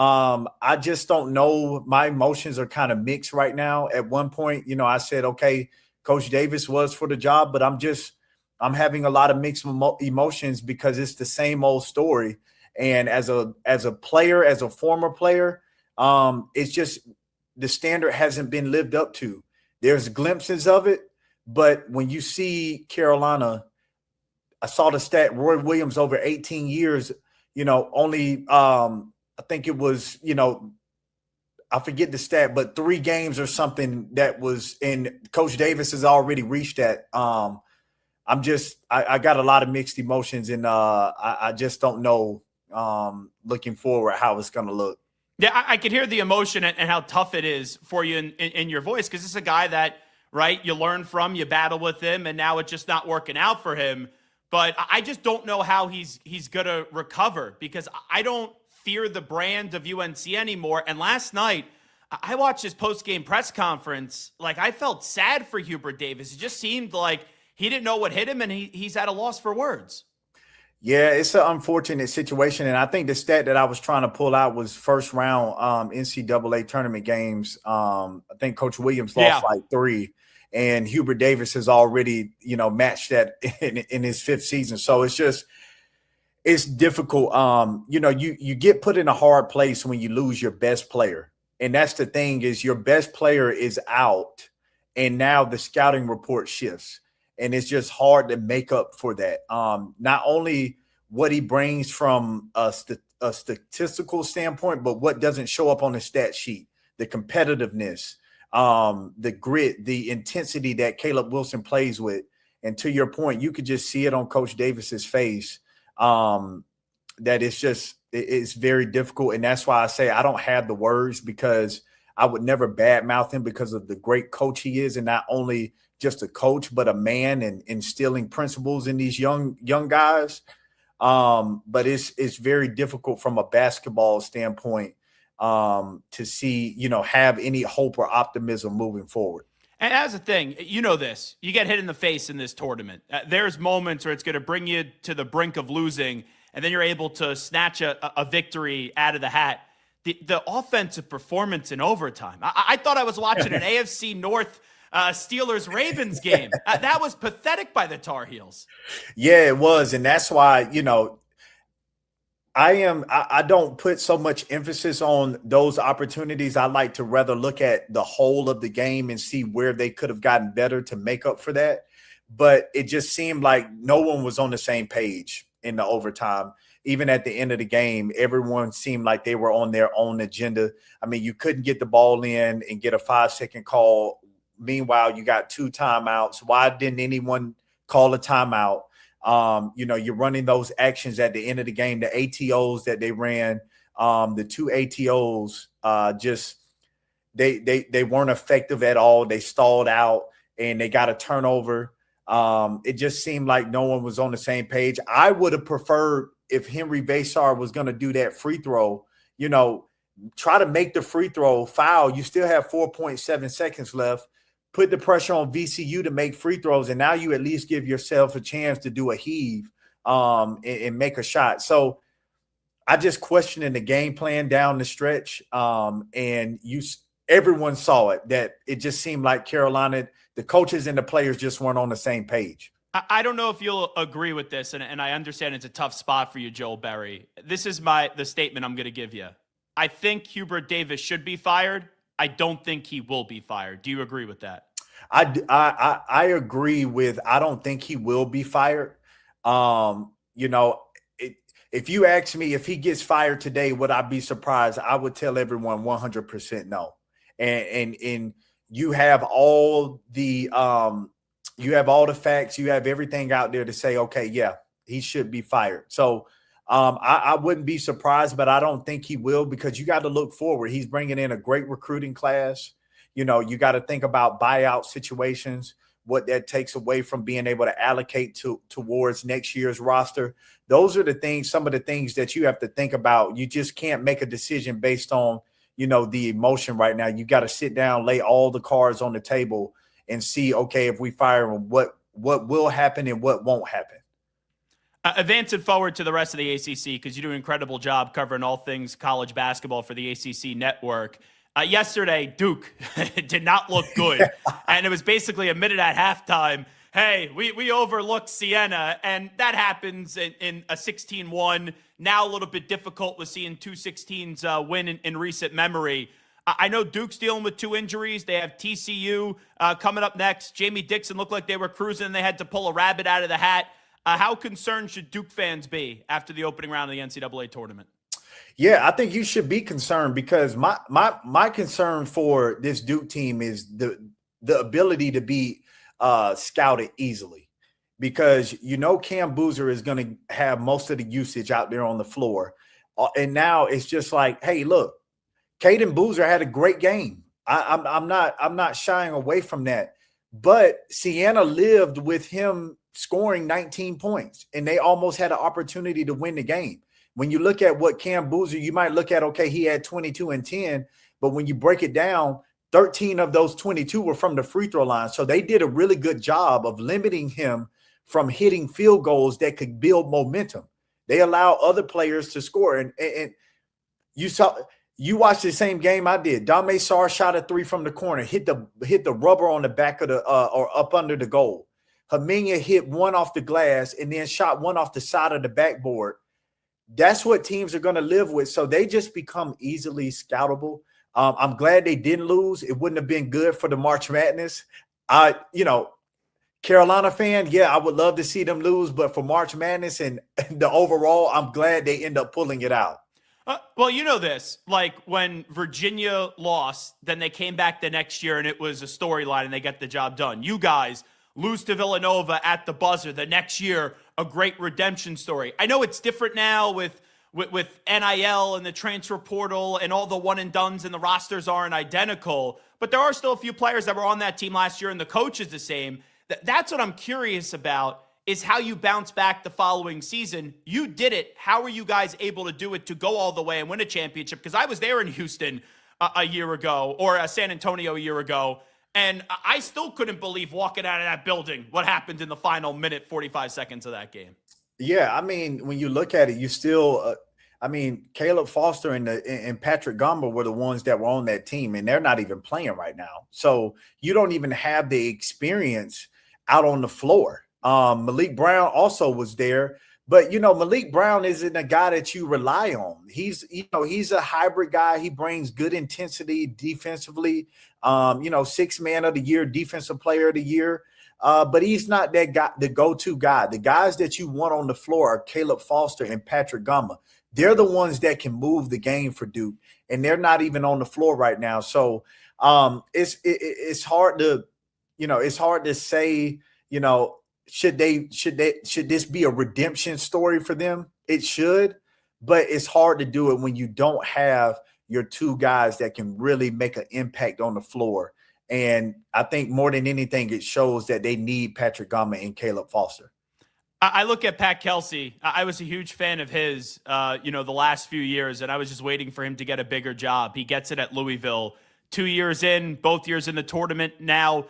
I just don't know. My emotions are kind of mixed right now. At one point, I said, okay, Coach Davis was for the job, but I'm having a lot of mixed emotions because it's the same old story. And as a player, as a former player, it's just the standard hasn't been lived up to. There's glimpses of it, but when you see Carolina, I saw the stat, Roy Williams over 18 years, only I think it was, I forget the stat, but 3 games or something that was in Coach Davis has already reached that. I got a lot of mixed emotions, and I just don't know looking forward how it's going to look. Yeah, I could hear the emotion and how tough it is for you in your voice, because it's a guy that, right, you learn from, you battle with him, and now it's just not working out for him. But I just don't know how he's going to recover, because I don't fear the brand of UNC anymore. And last night, I watched his post-game press conference. Like, I felt sad for Hubert Davis. It just seemed like he didn't know what hit him, and he's at a loss for words. Yeah, it's an unfortunate situation. And I think the stat that I was trying to pull out was first round NCAA tournament games. I think Coach Williams lost like 3. And Hubert Davis has already, matched that in his 5th season. So it's difficult. You get put in a hard place when you lose your best player. And that's the thing, is your best player is out, and now the scouting report shifts. And it's just hard to make up for that. Not only what he brings from a statistical standpoint, but what doesn't show up on the stat sheet, the competitiveness, the grit, the intensity that Caleb Wilson plays with. And to your point, you could just see it on Coach Davis's face, that it's very difficult. And that's why I say I don't have the words, because I would never badmouth him because of the great coach he is, and not only just a coach, but a man, and instilling principles in these young guys. But it's very difficult from a basketball standpoint to see, have any hope or optimism moving forward. And as a thing, this, you get hit in the face in this tournament. There's moments where it's going to bring you to the brink of losing, and then you're able to snatch a victory out of the hat. The offensive performance in overtime. I thought I was watching an AFC North Steelers-Ravens game. That was pathetic by the Tar Heels. Yeah, it was. And that's why, I don't put so much emphasis on those opportunities. I like to rather look at the whole of the game and see where they could have gotten better to make up for that. But it just seemed like no one was on the same page in the overtime. Even at the end of the game, everyone seemed like they were on their own agenda. I mean, you couldn't get the ball in and get a 5-second call. Meanwhile, you got 2 timeouts. Why didn't anyone call a timeout? You're running those actions at the end of the game, the ATOs that they ran, the 2 ATOs, they weren't effective at all. They stalled out and they got a turnover. It just seemed like no one was on the same page. I would have preferred if Henry Vasar was going to do that free throw, try to make the free throw, foul. You still have 4.7 seconds left. Put the pressure on VCU to make free throws, and now you at least give yourself a chance to do a heave and make a shot. So I just questioning the game plan down the stretch, and everyone saw it, that it just seemed like Carolina, the coaches and the players just weren't on the same page. I don't know if you'll agree with this, and I understand it's a tough spot for you, Joel Berry. This is the statement I'm going to give you. I think Hubert Davis should be fired. I don't think he will be fired. Do you agree with that? I agree with, I don't think he will be fired. If you ask me if he gets fired today, would I be surprised? I would tell everyone 100% no. And you have all the facts, you have everything out there to say, okay, yeah, he should be fired. So I wouldn't be surprised, but I don't think he will, because you got to look forward. He's bringing in a great recruiting class. You got to think about buyout situations, what that takes away from being able to allocate towards next year's roster. Those are some of the things that you have to think about. You just can't make a decision based on, the emotion right now. You got to sit down, lay all the cards on the table and see, okay, if we fire him, what will happen and what won't happen. Advancing forward to the rest of the ACC, because you do an incredible job covering all things college basketball for the ACC network. Yesterday, Duke did not look good. And it was basically a minute at halftime. Hey, we overlooked Siena, and that happens in a 16-1. Now a little bit difficult with seeing two 16s win in recent memory. I know Duke's dealing with 2 injuries. They have TCU coming up next. Jamie Dixon looked like they were cruising, and they had to pull a rabbit out of the hat. How concerned should Duke fans be after the opening round of the NCAA tournament? Yeah, I think you should be concerned, because my concern for this Duke team is the ability to be scouted easily, because Cam Boozer is going to have most of the usage out there on the floor, and now it's just like, hey, look, Caden Boozer had a great game. I'm not shying away from that, but Siena lived with him scoring 19 points, and they almost had an opportunity to win the game. When you look at what Cam Boozer, you might look at, okay, he had 22 and 10, but when you break it down, 13 of those 22 were from the free throw line. So they did a really good job of limiting him from hitting field goals that could build momentum. They allow other players to score. And you watched the same game I did. Dame Sarr shot a 3 from the corner, hit the rubber on the back of the or up under the goal. Haminia hit 1 off the glass and then shot 1 off the side of the backboard. That's what teams are going to live with. So they just become easily scoutable. I'm glad they didn't lose. It wouldn't have been good for the March Madness. Carolina fan, yeah, I would love to see them lose, but for March Madness and the overall, I'm glad they end up pulling it out. Well, you know this, like when Virginia lost, then they came back the next year and it was a storyline and they got the job done. You guys lose to Villanova at the buzzer the next year, a great redemption story. I know it's different now with NIL and the transfer portal and all the one and dones, and the rosters aren't identical, but there are still a few players that were on that team last year and the coach is the same. That's what I'm curious about, is how you bounce back the following season. You did it. How were you guys able to do it, to go all the way and win a championship? Because I was there in Houston a year ago, or San Antonio a year ago, and I still couldn't believe walking out of that building what happened in the final minute, 45 seconds of that game. Yeah, I mean, when you look at it, you still Caleb Foster and Patrick Gomber were the ones that were on that team, and they're not even playing right now. So you don't even have the experience out on the floor. Malik Brown also was there, but Malik Brown isn't a guy that you rely on. He's a hybrid guy. He brings good intensity defensively. 6th man of the year, defensive player of the year. But he's not that guy, the go-to guy. The guys that you want on the floor are Caleb Foster and Patrick Gomber. They're the ones that can move the game for Duke, and they're not even on the floor right now. So it's hard to say, should this be a redemption story for them? It should, but it's hard to do it when you don't have your 2 guys that can really make an impact on the floor. And I think more than anything, it shows that they need Patrick Gomber and Caleb Foster. I look at Pat Kelsey. I was a huge fan of his, the last few years, and I was just waiting for him to get a bigger job. He gets it at Louisville. 2 years in, both years in the tournament now,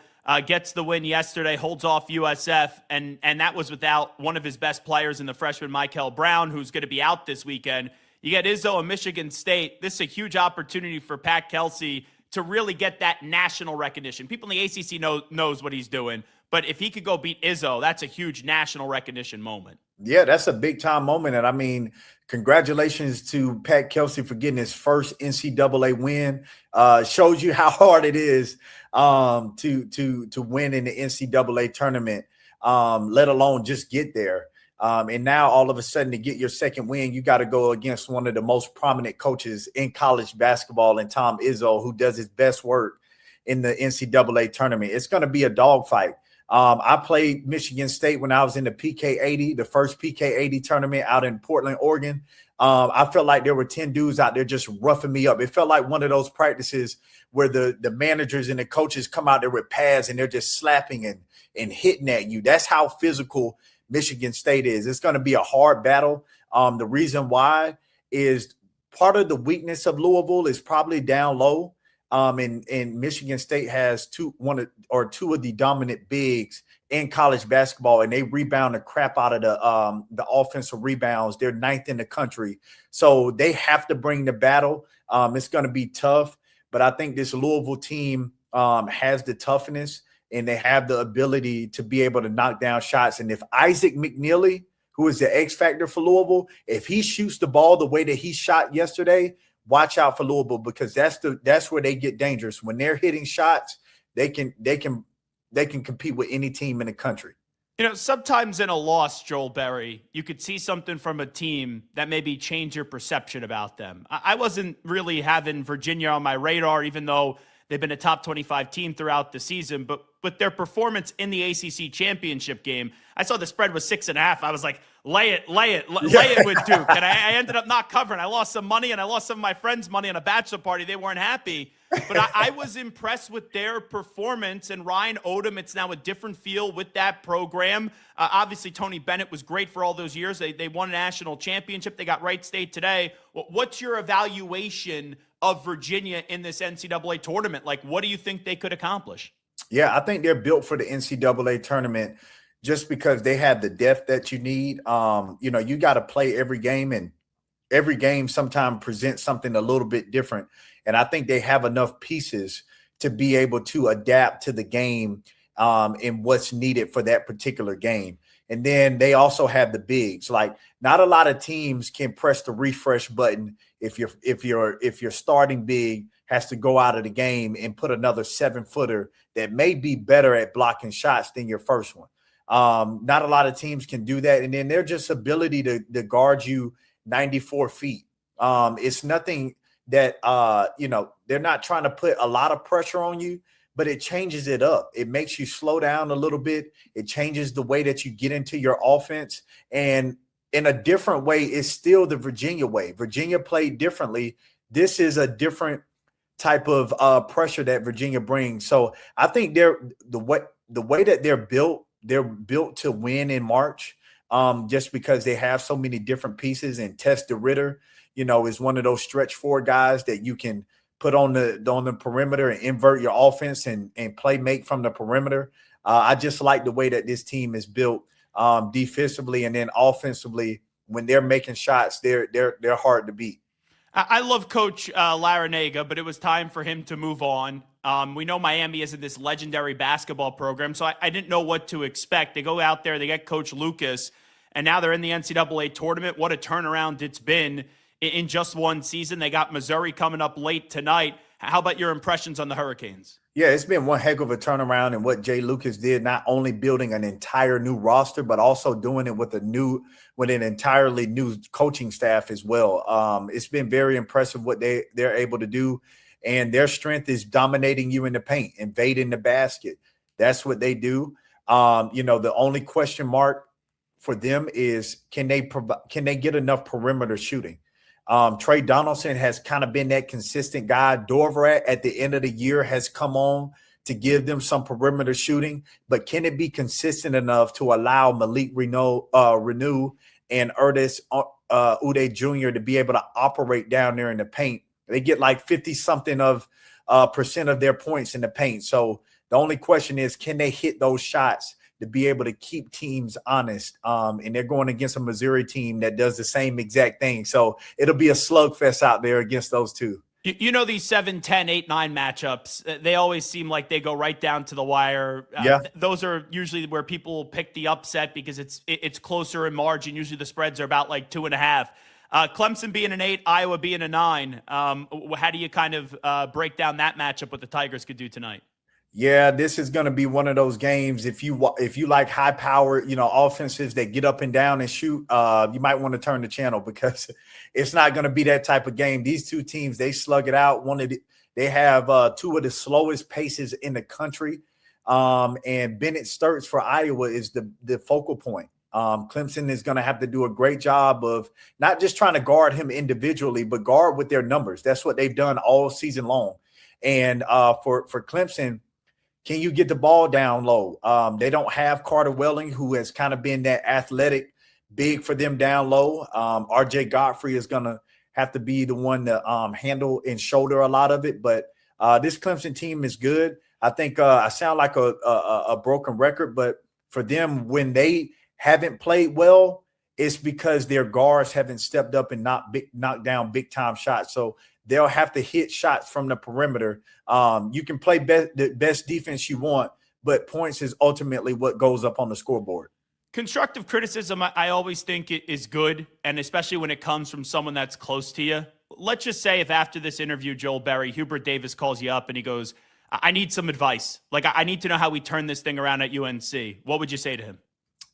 gets the win yesterday, holds off USF, and that was without one of his best players in the freshman Michael Brown, who's going to be out this weekend. You get Izzo and Michigan State. This is a huge opportunity for Pat Kelsey to really get that national recognition. People in the ACC knows what he's doing, but if he could go beat Izzo, that's a huge national recognition moment. Yeah, that's a big-time moment, and I mean, congratulations to Pat Kelsey for getting his first NCAA win. Shows you how hard it is to win in the NCAA tournament, let alone just get there. And now all of a sudden, to get your second win, you got to go against one of the most prominent coaches in college basketball, and Tom Izzo, who does his best work in the NCAA tournament. It's going to be a dogfight. I played Michigan State when I was in the PK80, the first PK80 tournament out in Portland, Oregon. I felt like there were 10 dudes out there just roughing me up. It felt like one of those practices where the managers and the coaches come out there with pads and they're just slapping and hitting at you. That's how physical Michigan State is. It's going to be a hard battle. The reason why is part of the weakness of Louisville is probably down low. And Michigan State has two of the dominant bigs in college basketball, and they rebound the crap out of the offensive rebounds. They're 9th in the country. So they have to bring the battle. It's going to be tough, but I think this Louisville team has the toughness, and they have the ability to be able to knock down shots. And if Isaac McNeely, who is the X factor for Louisville, if he shoots the ball the way that he shot yesterday, watch out for Louisville, because that's where they get dangerous. When they're hitting shots, they can compete with any team in the country. You know, sometimes in a loss, Joel Berry, you could see something from a team that maybe change your perception about them. I wasn't really having Virginia on my radar, even though they've been a top 25 team throughout the season. But with their performance in the ACC championship game, I saw the spread was 6.5. I was like, lay it with Duke. And I ended up not covering. I lost some money, and I lost some of my friends' money on a bachelor party. They weren't happy. But I was impressed with their performance. And Ryan Odom, it's now a different feel with that program. Obviously, Tony Bennett was great for all those years. They won a national championship. They got Wright State today. What's your evaluation of Virginia in this NCAA tournament? Like, what do you think they could accomplish? Yeah, I think they're built for the NCAA tournament just because they have the depth that you need. You got to play every game, and every game sometimes presents something a little bit different. And I think they have enough pieces to be able to adapt to the game and what's needed for that particular game. And then they also have the bigs. Like, not a lot of teams can press the refresh button if your starting big has to go out of the game and put another 7-footer that may be better at blocking shots than your first one. Not a lot of teams can do that. And then their just ability to guard you 94 feet. It's nothing that, they're not trying to put a lot of pressure on you, but it changes it up. It makes you slow down a little bit. It changes the way that you get into your offense. And in a different way, it's still the Virginia way. Virginia played differently. This is a different type of pressure that Virginia brings. So I think the way that they're built to win in March, just because they have so many different pieces. And Tess DeRitter, is one of those stretch four guys that you can put on the perimeter and invert your offense and play make from the perimeter. I just like the way that this team is built defensively, and then offensively, when they're making shots, they're hard to beat. I love Coach Larinaga, but it was time for him to move on. We know Miami isn't this legendary basketball program, so I didn't know what to expect. They go out there, they get Coach Lucas, and now they're in the NCAA tournament. What a turnaround it's been in just one season. They got Missouri coming up late tonight. How about your impressions on the Hurricanes? Yeah, it's been one heck of a turnaround in what Jay Lucas did, not only building an entire new roster, but also doing it with an entirely new coaching staff as well. It's been very impressive what they're able to do, and their strength is dominating you in the paint, invading the basket. That's what they do. The only question mark for them is can they get enough perimeter shooting? Trey Donaldson has kind of been that consistent guy. Dovrat at the end of the year has come on to give them some perimeter shooting, but can it be consistent enough to allow Malik Reneau and Erdis Ude Jr. to be able to operate down there in the paint? They get like 50-something percent of their points in the paint. So the only question is, can they hit those shots to be able to keep teams honest? And they're going against a Missouri team that does the same exact thing. So it'll be a slugfest out there against those two. These 7, 10, 8, 9 matchups, they always seem like they go right down to the wire. Those are usually where people pick the upset because it's closer in margin. Usually the spreads are about like 2.5. Clemson being an 8, Iowa being a 9. How do you kind of break down that matchup, what the Tigers could do tonight? Yeah, this is going to be one of those games. If you like high power, offenses that get up and down and shoot, you might want to turn the channel because it's not going to be that type of game. These two teams, they slug it out. They have two of the slowest paces in the country. And Bennett Sturts for Iowa is the focal point. Clemson is going to have to do a great job of not just trying to guard him individually, but guard with their numbers. That's what they've done all season long. And for Clemson, can you get the ball down low? They don't have Carter Welling, who has kind of been that athletic big for them down low. RJ Godfrey is going to have to be the one to handle and shoulder a lot of it. But This Clemson team is good. I think I sound like a broken record, but for them, when they haven't played well, it's because their guards haven't stepped up and knocked down big time shots. So they'll have to hit shots from the perimeter. You can play the best defense you want, but points is ultimately what goes up on the scoreboard. Constructive criticism, I always think it is good, and especially when it comes from someone that's close to you. Let's just say if after this interview, Joel Berry, Hubert Davis calls you up and he goes, I need some advice. Like, I need to know how we turn this thing around at UNC. What would you say to him?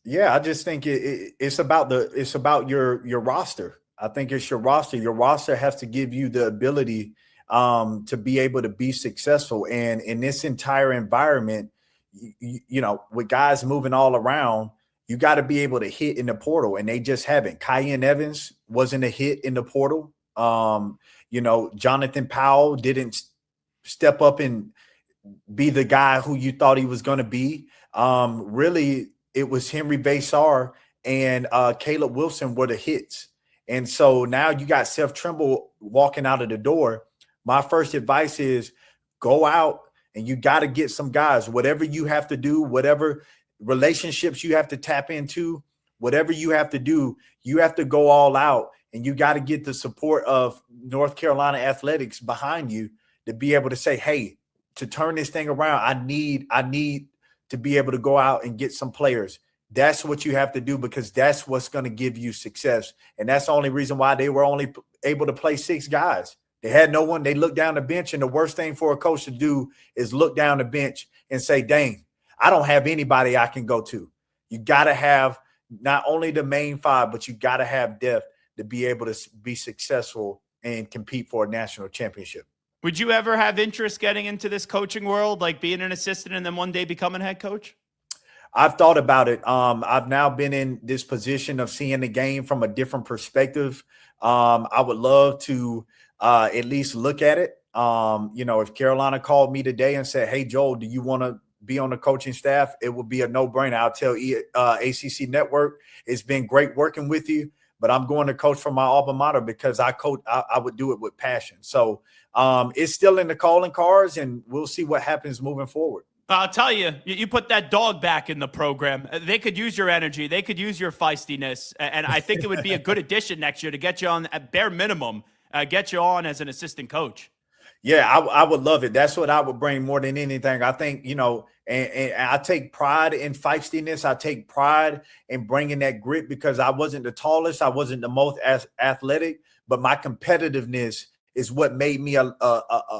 Yeah, I just think it's about your roster. I think it's your roster. Your roster has to give you the ability to be able to be successful. And in this entire environment, you know, with guys moving all around, you got to be able to hit in the portal, and they just haven't. Kyan Evans wasn't a hit in the portal. You know, Jonathan Powell didn't step up and be the guy who you thought he was going to be. Really, it was Henry Basar and Caleb Wilson were the hits. And so now you got Seth Trimble walking out of the door. My first advice is go out and you got to get some guys, whatever you have to do, whatever relationships you have to tap into, whatever you have to do, you have to go all out, and you got to get the support of North Carolina athletics behind you to be able to say, hey, to turn this thing around, I need to be able to go out and get some players. That's what you have to do, because that's what's going to give you success. And that's the only reason why they were only able to play 6 guys. They had no one. They looked down the bench, and the worst thing for a coach to do is look down the bench and say, dang, I don't have anybody I can go to. You got to have not only the main 5, but you got to have depth to be able to be successful and compete for a national championship. Would you ever have interest getting into this coaching world, like being an assistant and then one day becoming a head coach? I've thought about it. I've now been in this position of seeing the game from a different perspective. I would love to at least look at it. You know, if Carolina called me today and said, hey, Joel, do you want to be on the coaching staff? It would be a no-brainer. I'll tell ACC Network, it's been great working with you, but I'm going to coach for my alma mater because I would do it with passion. So it's still in the calling cards, and we'll see what happens moving forward. I'll tell you, you put that dog back in the program. They could use your energy. They could use your feistiness. And I think it would be a good addition next year to get you on, at bare minimum, get you on as an assistant coach. Yeah, I would love it. That's what I would bring more than anything. I think, you know, and I take pride in feistiness. I take pride in bringing that grit, because I wasn't the tallest. I wasn't the most athletic, but my competitiveness is what made me a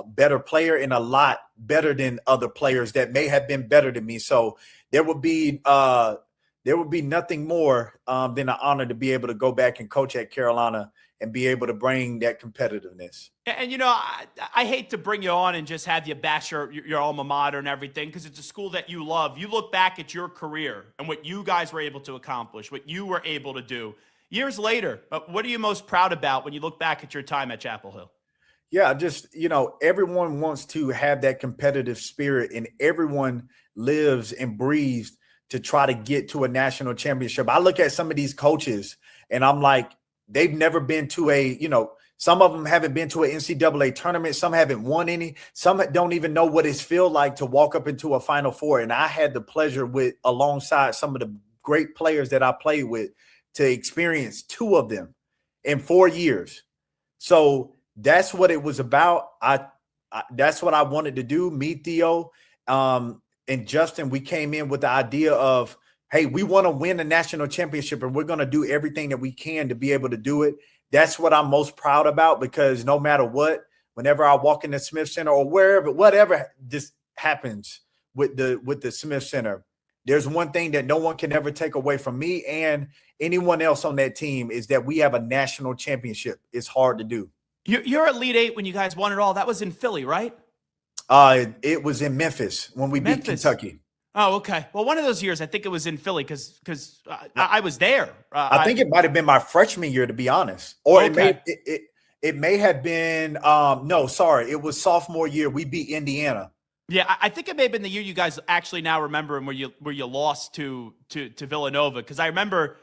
better player, and a lot better than other players that may have been better than me. So there would be nothing more than an honor to be able to go back and coach at Carolina and be able to bring that competitiveness. And you know, I hate to bring you on and just have you bash your alma mater and everything, because it's a school that you love. You look back at your career and what you guys were able to accomplish, what you were able to do. Years later, what are you most proud about when you look back at your time at Chapel Hill? Yeah, just, you know, everyone wants to have that competitive spirit, and everyone lives and breathes to try to get to a national championship. I look at some of these coaches and I'm like, they've never been to some of them haven't been to an NCAA tournament. Some haven't won any. Some don't even know what it feels like to walk up into a Final Four. And I had the pleasure alongside some of the great players that I played with to experience 2 of them in 4 years. So that's what it was about. That's what I wanted to do. Me, Theo, and Justin, we came in with the idea of, hey, we want to win a national championship, and we're going to do everything that we can to be able to do it. That's what I'm most proud about, because no matter what, whenever I walk in the Smith Center or whatever this happens with the Smith Center, there's one thing that no one can ever take away from me and anyone else on that team, is that we have a national championship. It's hard to do. You're Elite Eight when you guys won it all. That was in Philly, right? It was in Memphis when we beat Kentucky. Oh, okay. Well, one of those years, I think it was in Philly because I was there. I think it might have been my freshman year, to be honest. Or it may have been no, sorry. It was sophomore year. We beat Indiana. Yeah, I think it may have been the year you guys actually now remember, and where you lost to Villanova, because I remember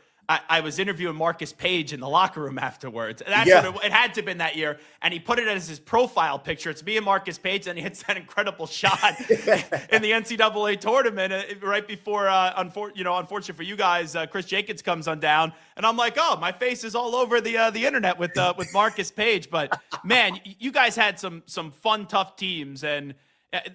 I was interviewing Marcus Page in the locker room afterwards. That's what it had to have been that year. And he put it as his profile picture. It's me and Marcus Page, and he hits that incredible shot in the NCAA tournament right before, unfortunate for you guys, Chris Jacobs comes on down. And I'm like, oh, my face is all over the internet with Marcus Page. But, man, you guys had some fun, tough teams. And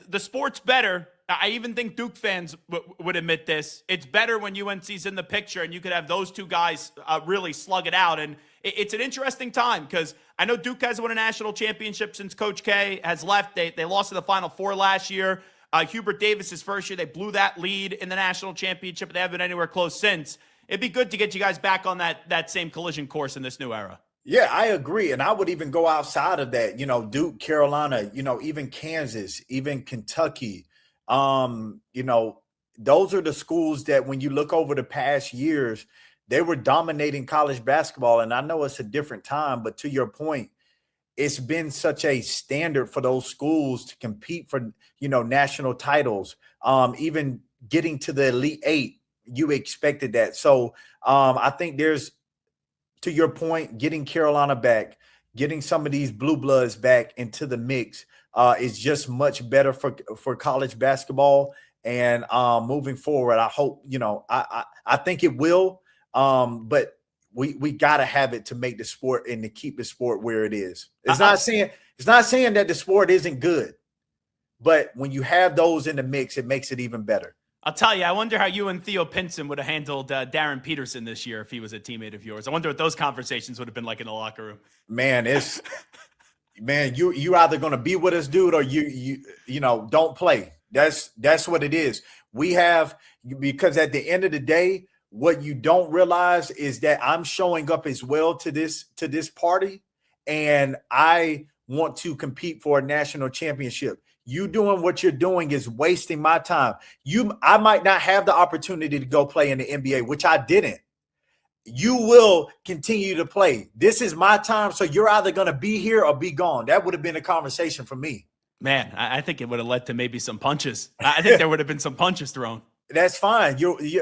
the sport's better. I even think Duke fans would admit this. It's better when UNC's in the picture and you could have those two guys really slug it out. And it's an interesting time because I know Duke has won a national championship since Coach K has left. They lost to the Final Four last year. Hubert Davis's first year, they blew that lead in the national championship. They haven't been anywhere close since. It'd be good to get you guys back on that same collision course in this new era. Yeah, I agree. And I would even go outside of that, Duke, Carolina, even Kansas, even Kentucky. Those are the schools that when you look over the past years, they were dominating college basketball. And I know it's a different time, but to your point, it's been such a standard for those schools to compete for, national titles. Even getting to the Elite Eight, you expected that. So I think there's, to your point, getting Carolina back, getting some of these blue bloods back into the mix is just much better for college basketball. And moving forward, I hope, I think it will. But we got to have it to make the sport and to keep the sport where it is. It's not saying that the sport isn't good, but when you have those in the mix, it makes it even better. I'll tell you, I wonder how you and Theo Pinson would have handled Darren Peterson this year if he was a teammate of yours. I wonder what those conversations would have been like in the locker room. Man, you either going to be with us, dude, or you don't play. That's what it is. Because at the end of the day, what you don't realize is that I'm showing up as well to this party, and I want to compete for a national championship. You doing what you're doing is wasting my time. I might not have the opportunity to go play in the NBA, which I didn't. You will continue to play. This is my time, so you're either going to be here or be gone. That would have been a conversation for me. Man, I think it would have led to maybe some punches. I think there would have been some punches thrown. That's fine.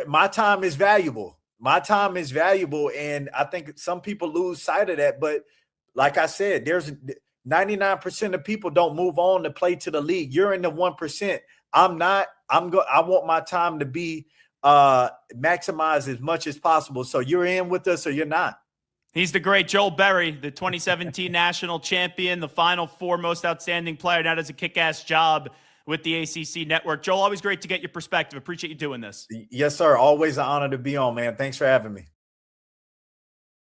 My time is valuable. My time is valuable, and I think some people lose sight of that. But like I said, there's 99% of people don't move on to play to the league. You're in the 1%. I'm not. I want my time to be maximized as much as possible. So you're in with us or you're not. He's the great Joel Berry, the 2017 national champion, the Final Four most outstanding player. Now does a kick-ass job with the ACC network. Joel, always great to get your perspective. Appreciate you doing this. Yes, sir. Always an honor to be on, man. Thanks for having me.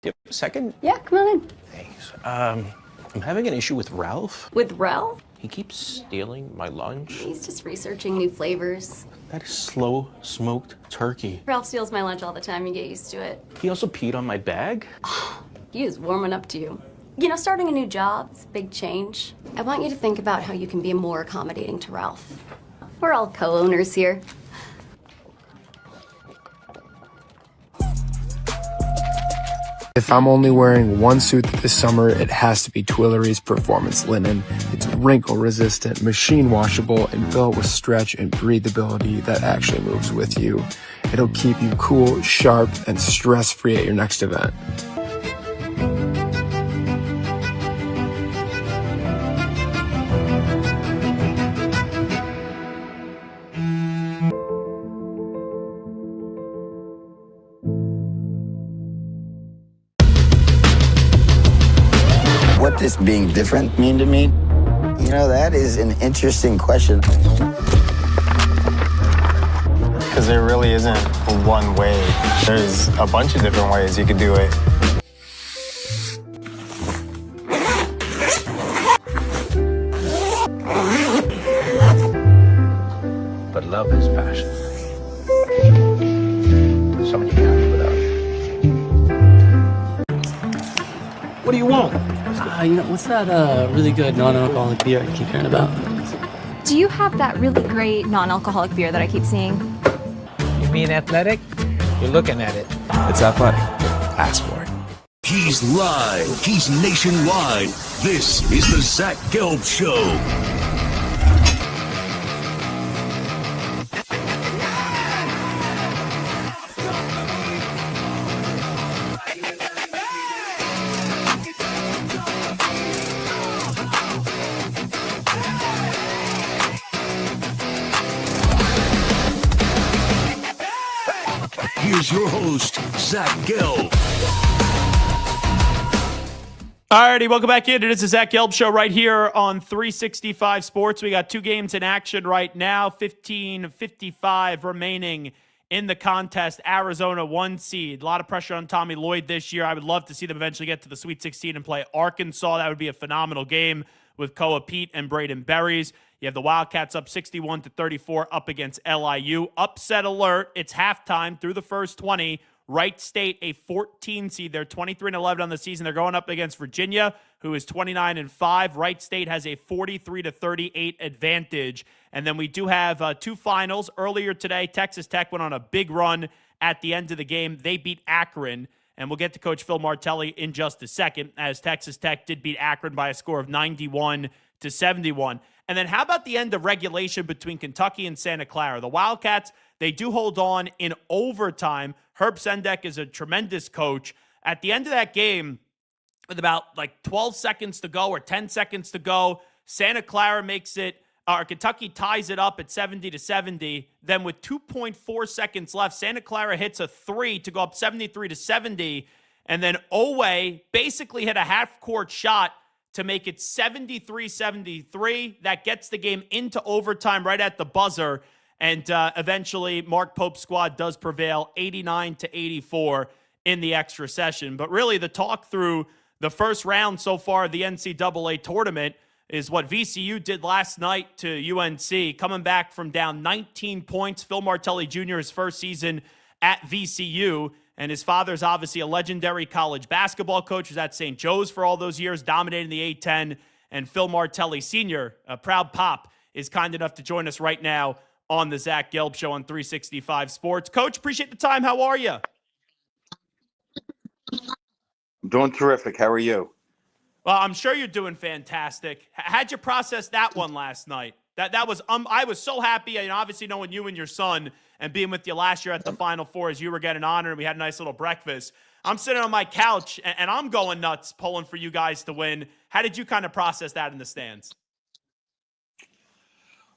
Yep. Second? Yeah, come on in. Thanks. I'm having an issue with Ralph. With Ralph? He keeps stealing my lunch. He's just researching new flavors. That is slow smoked turkey. Ralph steals my lunch all the time. You get used to it. He also peed on my bag. He is warming up to you. Starting a new job, it's a big change. I want you to think about how you can be more accommodating to Ralph. We're all co-owners here. If I'm only wearing one suit this summer, it has to be Tuileries Performance Linen. It's wrinkle resistant, machine washable, and built with stretch and breathability that actually moves with you. It'll keep you cool, sharp, and stress-free at your next event. What does being different mean to me? That is an interesting question. Because there really isn't one way. There's a bunch of different ways you could do it. But love is passion. Something you can't live without. What do you want? What's that really good non-alcoholic beer I keep hearing about? Do you have that really great non-alcoholic beer that I keep seeing? You mean athletic? You're looking at it. It's athletic. Ask for it. He's live. He's nationwide. This is the Zach Gelb Show. here's your host, Zach Gelb. Alrighty, welcome back in. It is the Zach Gelb Show right here on 365 Sports. We got two games in action right now. 15:55 remaining in the contest. Arizona 1 seed. A lot of pressure on Tommy Lloyd this year. I would love to see them eventually get to the Sweet 16 and play Arkansas. That would be a phenomenal game with Koa Pete and Braden Berries. You have the Wildcats up 61-34 up against LIU. Upset alert. It's halftime through the first 20. Wright State, a 14 seed. They're 23-11 on the season. They're going up against Virginia, who is 29-5. Wright State has a 43-38 advantage. And then we do have two finals. Earlier today, Texas Tech went on a big run at the end of the game. They beat Akron. And we'll get to Coach Phil Martelli in just a second, as Texas Tech did beat Akron by a score of 91-71. And then how about the end of regulation between Kentucky and Santa Clara? The Wildcats, they do hold on in overtime. Herb Sendek is a tremendous coach. At the end of that game, with about 12 seconds to go or 10 seconds to go, Santa Clara makes it, or Kentucky ties it up at 70-70. Then with 2.4 seconds left, Santa Clara hits a three to go up 73-70. And then Owe basically hit a half-court shot to make it 73-73. That gets the game into overtime right at the buzzer. And eventually, Mark Pope's squad does prevail 89-84 in the extra session. But really, the talk through the first round so far of the NCAA tournament is what VCU did last night to UNC, coming back from down 19 points. Phil Martelli Jr., his first season at VCU, and his father's obviously a legendary college basketball coach, was at St. Joe's for all those years, dominating the A-10. And Phil Martelli Sr., a proud pop, is kind enough to join us right now on the Zach Gelb Show on 365 Sports. Coach, appreciate the time. How are you? I'm doing terrific. How are you? Well, I'm sure you're doing fantastic. How'd you process that one last night? That was I was so happy, and obviously knowing you and your son and being with you last year at the Final Four as you were getting honored, and we had a nice little breakfast. I'm sitting on my couch, and I'm going nuts pulling for you guys to win. How did you kind of process that in the stands?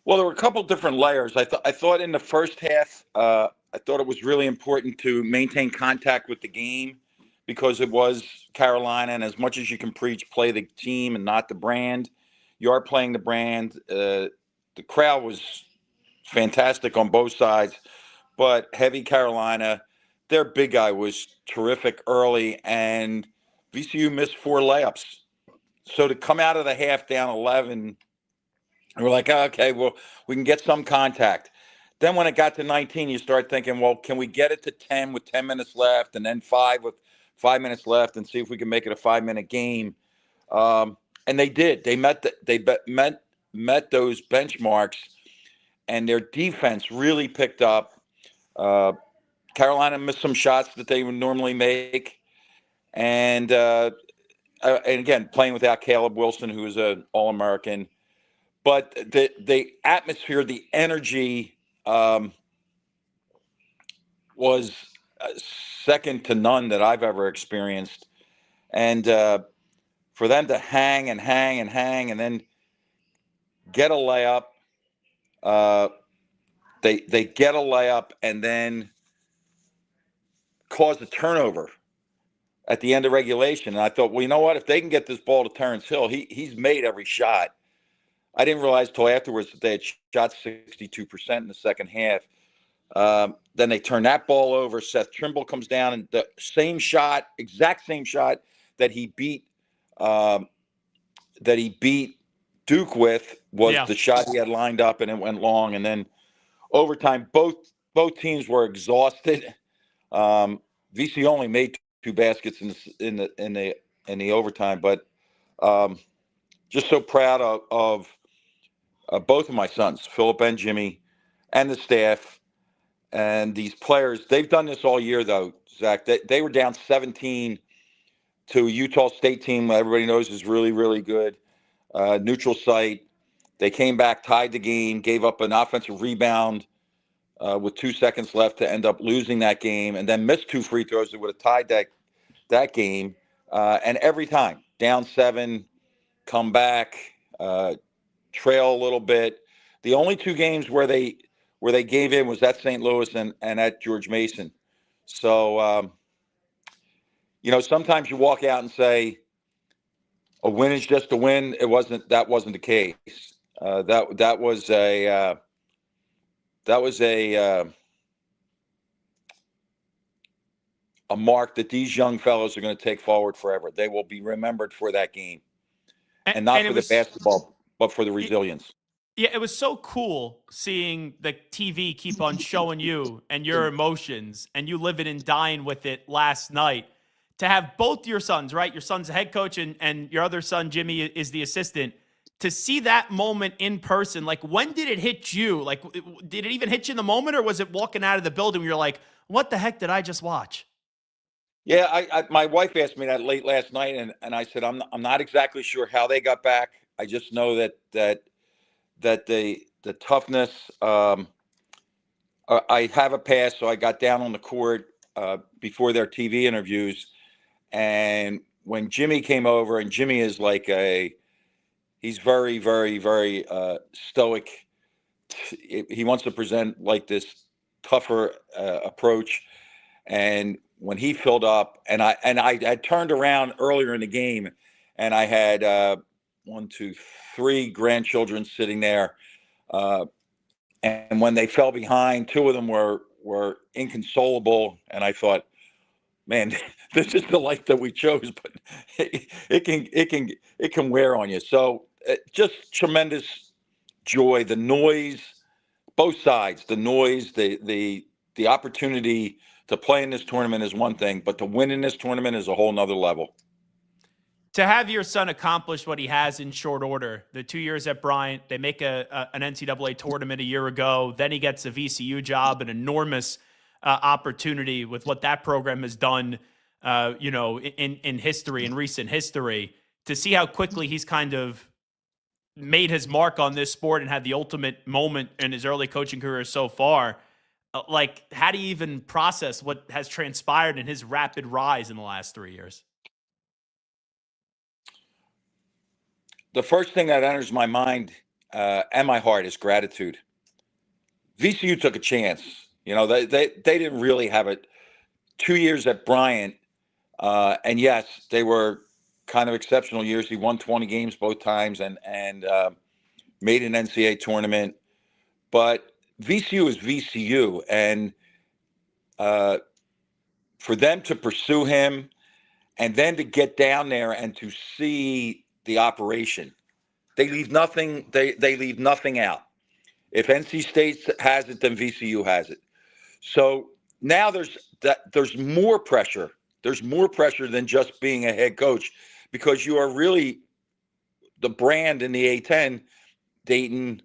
Well, there were a couple different layers. I thought in the first half, I thought it was really important to maintain contact with the game because it was Carolina, and as much as you can preach, play the team and not the brand, you are playing the brand. The crowd was fantastic on both sides, but heavy Carolina. Their big guy was terrific early, and VCU missed 4 layups. So to come out of the half down 11, we're like, oh, okay, well, we can get some contact. Then when it got to 19, you start thinking, well, can we get it to 10 with 10 minutes left, and then 5 with 5 minutes left, and see if we can make it a 5-minute game? And they did. They met those benchmarks, and their defense really picked up. Carolina missed some shots that they would normally make, and again, playing without Caleb Wilson, who is an All-American. But the atmosphere, the energy was second to none that I've ever experienced. And for them to hang and hang and hang and then get a layup, they get a layup and then cause a turnover at the end of regulation. And I thought, well, you know what? If they can get this ball to Terrence Hill, he's made every shot. I didn't realize till afterwards that they had shot 62% in the second half. Then they turn that ball over. Seth Trimble comes down, and the same shot, exact same shot that he beat Duke with was the shot he had lined up, and it went long. And then overtime, both teams were exhausted. VC only made 2 baskets in the overtime, but just so proud of both of my sons, Philip and Jimmy, and the staff, and these players. They've done this all year, though, Zach. They were down 17 to a Utah State team everybody knows is really, really good. Neutral site. They came back, tied the game, gave up an offensive rebound with 2 seconds left to end up losing that game, and then missed 2 free throws that would have tied that game. And every time, down 7, come back, trail a little bit. The only 2 games where they gave in was at St. Louis and at George Mason. So, sometimes you walk out and say, a win is just a win. That wasn't the case. That was a mark that these young fellows are going to take forward forever. They will be remembered for that game, and not for the basketball, but for the resilience. Yeah, it was so cool seeing the TV keep on showing you and your emotions, and you living and dying with it last night. To have both your sons, right? Your son's the head coach, and your other son, Jimmy, is the assistant. To see that moment in person, like, when did it hit you? Like, did it even hit you in the moment, or was it walking out of the building where you're like, what the heck did I just watch? Yeah, my wife asked me that late last night, and I said I'm not exactly sure how they got back. I just know that the toughness. I have a pass, so I got down on the court before their TV interviews, and when Jimmy came over, and Jimmy is he's very, very, very stoic. He wants to present like this tougher approach, and when he filled up, and I had turned around earlier in the game, and I had 1, 2, 3 grandchildren sitting there, and when they fell behind, 2 of them were inconsolable, and I thought, man, this is the life that we chose, but it can wear on you. So just tremendous joy. The noise, both sides, the noise, the opportunity to play in this tournament is one thing, but to win in this tournament is a whole nother level. To have your son accomplish what he has in short order, the 2 years at Bryant, they make an NCAA tournament a year ago, then he gets a VCU job, an enormous opportunity with what that program has done, in history, in recent history, to see how quickly he's kind of made his mark on this sport and had the ultimate moment in his early coaching career so far. How do you even process what has transpired in his rapid rise in the last 3 years? The first thing that enters my mind and my heart is gratitude. VCU took a chance. They didn't really have it. 2 years at Bryant, and yes, they were kind of exceptional years. He won 20 games both times and made an NCAA tournament. But VCU is VCU, and for them to pursue him and then to get down there and to see the operation, they leave nothing. They leave nothing out. If NC State has it, then VCU has it. So now there's more pressure. There's more pressure than just being a head coach, because you are really the brand in the A10, Dayton,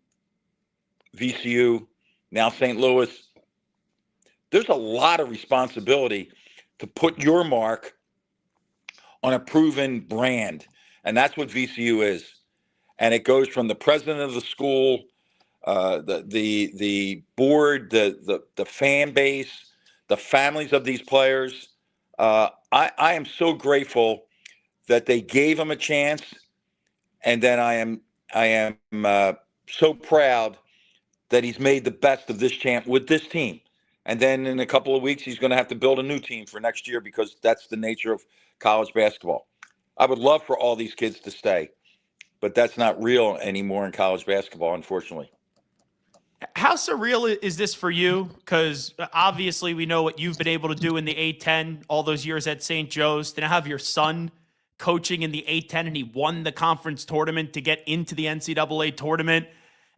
VCU, now St. Louis. There's a lot of responsibility to put your mark on a proven brand, and that's what VCU is. And it goes from the president of the school, the board, the fan base, the families of these players. I am so grateful that they gave him a chance, and then I am so proud that he's made the best of this champ with this team. And then in a couple of weeks, he's going to have to build a new team for next year, because that's the nature of college basketball. I would love for all these kids to stay, but that's not real anymore in college basketball, unfortunately. How surreal is this for you? Because obviously we know what you've been able to do in the A10 all those years at St. Joe's. To now have your son coaching in the A10, and he won the conference tournament to get into the NCAA tournament.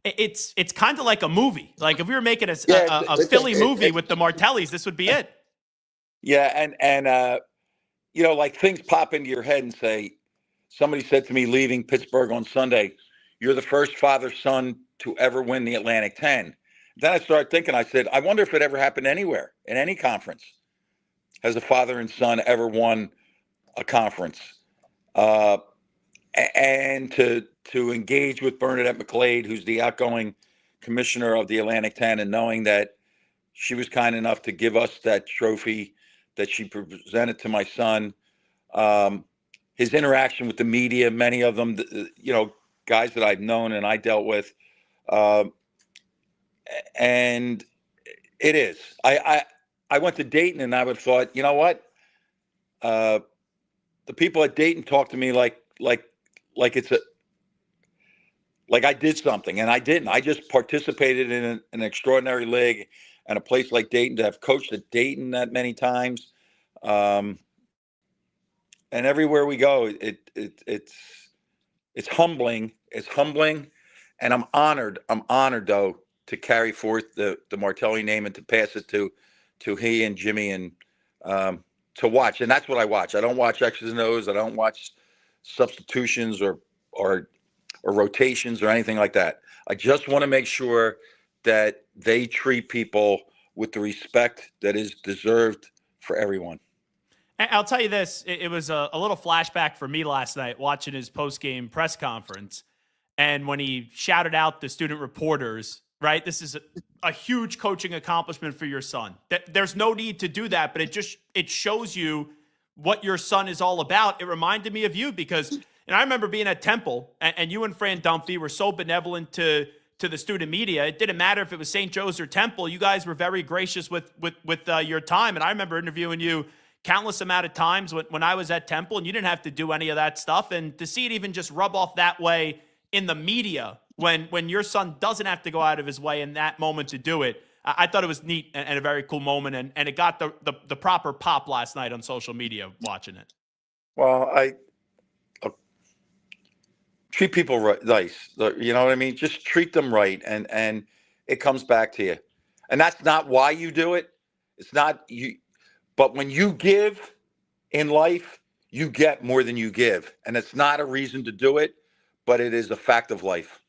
It's kind of like a movie. Like if we were making a Philly movie with the Martellis, this would be it. Yeah, and like things pop into your head and say, somebody said to me leaving Pittsburgh on Sunday, you're the first father-son to ever win the Atlantic 10. Then I started thinking, I said, I wonder if it ever happened anywhere, in any conference. Has a father and son ever won a conference? And to engage with Bernadette McLeod, who's the outgoing commissioner of the Atlantic 10, and knowing that she was kind enough to give us that trophy that she presented to my son. His interaction with the media, many of them, guys that I've known and I dealt with. And it is. I I went to Dayton and I would have thought, you know what? The people at Dayton talk to me like it's like I did something, and I didn't. I just participated in an extraordinary league, and a place like Dayton, to have coached at Dayton that many times, and everywhere we go, it's humbling. It's humbling, and I'm honored. I'm honored though to carry forth the Martelli name and to pass it to he and Jimmy and to watch. And that's what I watch. I don't watch X's and O's. I don't watch substitutions or rotations or anything like that. I just want to make sure that they treat people with the respect that is deserved for everyone. And I'll tell you this, it was a little flashback for me last night watching his post-game press conference. And when he shouted out the student reporters, right? This is a huge coaching accomplishment for your son. There's no need to do that, but it shows you what your son is all about. It reminded me of you because, and I remember being at Temple, and you and Fran Dunphy were so benevolent to the student media. It didn't matter if it was St. Joe's or Temple. You guys were very gracious with your time. And I remember interviewing you countless amount of times when I was at Temple, and you didn't have to do any of that stuff. And to see it even just rub off that way in the media when your son doesn't have to go out of his way in that moment to do it, I thought it was neat and a very cool moment. And it got the proper pop last night on social media watching it. Well, I treat people nice. You know what I mean? Just treat them right, and it comes back to you. And that's not why you do it. It's not you. But when you give in life, you get more than you give. And it's not a reason to do it, but it is a fact of life.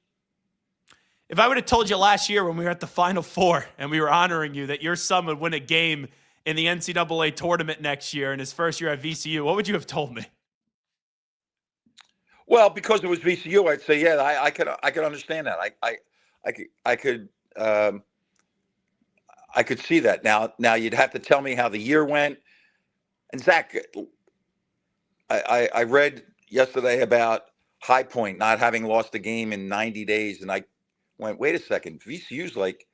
If I would have told you last year when we were at the Final Four and we were honoring you that your son would win a game in the NCAA tournament next year in his first year at VCU, what would you have told me? Well, because it was VCU, I'd say, yeah, I could understand that. I could see that. Now you'd have to tell me how the year went. And Zach, I read yesterday about High Point not having lost a game in 90 days, and I went, wait a second, VCU's like,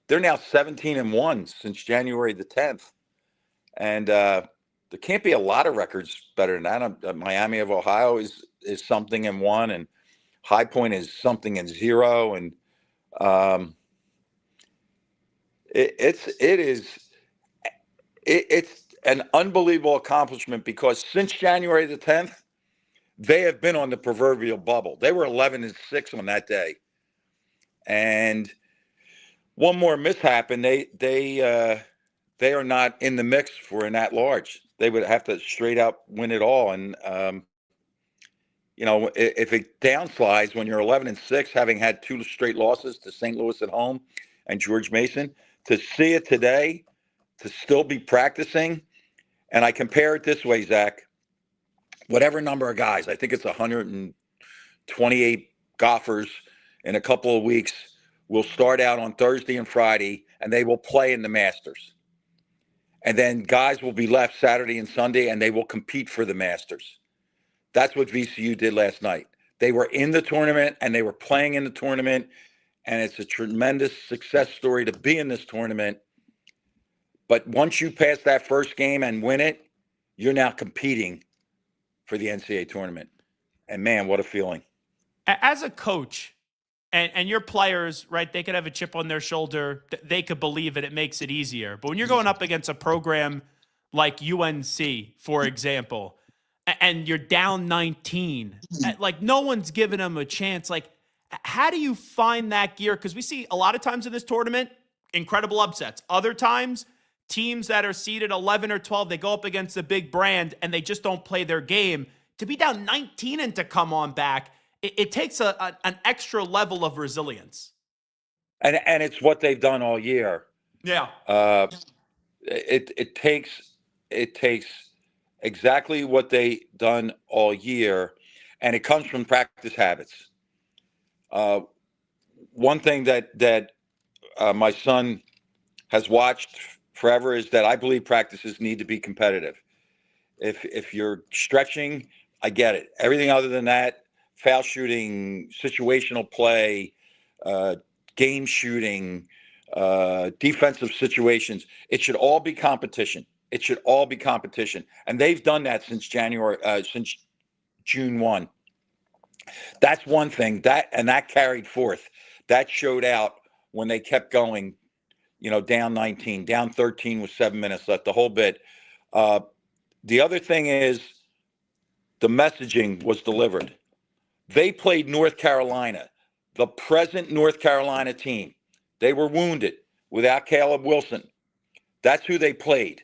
they're now 17-1 since January the 10th. And there can't be a lot of records better than that. Miami of Ohio is something and 1, and High Point is something and 0. And it's an unbelievable accomplishment because since January the 10th, they have been on the proverbial bubble. They were 11-6 on that day. And one more mishap, and they are not in the mix for an at-large. They would have to straight up win it all. And if it downslides when you're 11-6, having had 2 straight losses to St. Louis at home and George Mason, to see it today, to still be practicing, and I compare it this way, Zach. Whatever number of guys, I think it's 128 golfers in a couple of weeks will start out on Thursday and Friday, and they will play in the Masters. And then guys will be left Saturday and Sunday, and they will compete for the Masters. That's what VCU did last night. They were in the tournament, and they were playing in the tournament, and it's a tremendous success story to be in this tournament. But once you pass that first game and win it, you're now competing for the NCAA tournament. And man, what a feeling. As a coach, and your players, right, they could have a chip on their shoulder. They could believe it. It makes it easier. But when you're going up against a program like UNC, for example, and you're down 19, like no one's giving them a chance. Like, how do you find that gear? Because we see a lot of times in this tournament, incredible upsets. Other times, teams that are seeded 11 or 12, they go up against a big brand and they just don't play their game. To be down 19 and to come on back, it takes an extra level of resilience. And it's what they've done all year. Yeah. It takes exactly what they done all year, and it comes from practice habits. One thing that my son has watched forever is that I believe practices need to be competitive. If you're stretching, I get it. Everything other than that, foul shooting, situational play, game shooting, defensive situations. It should all be competition. It should all be competition. And they've done that since since June 1. That's one thing. That carried forth. That showed out when they kept going, down 19, down 13 with 7 minutes left, the whole bit. The other thing is the messaging was delivered. They played North Carolina, the present North Carolina team. They were wounded without Caleb Wilson. That's who they played.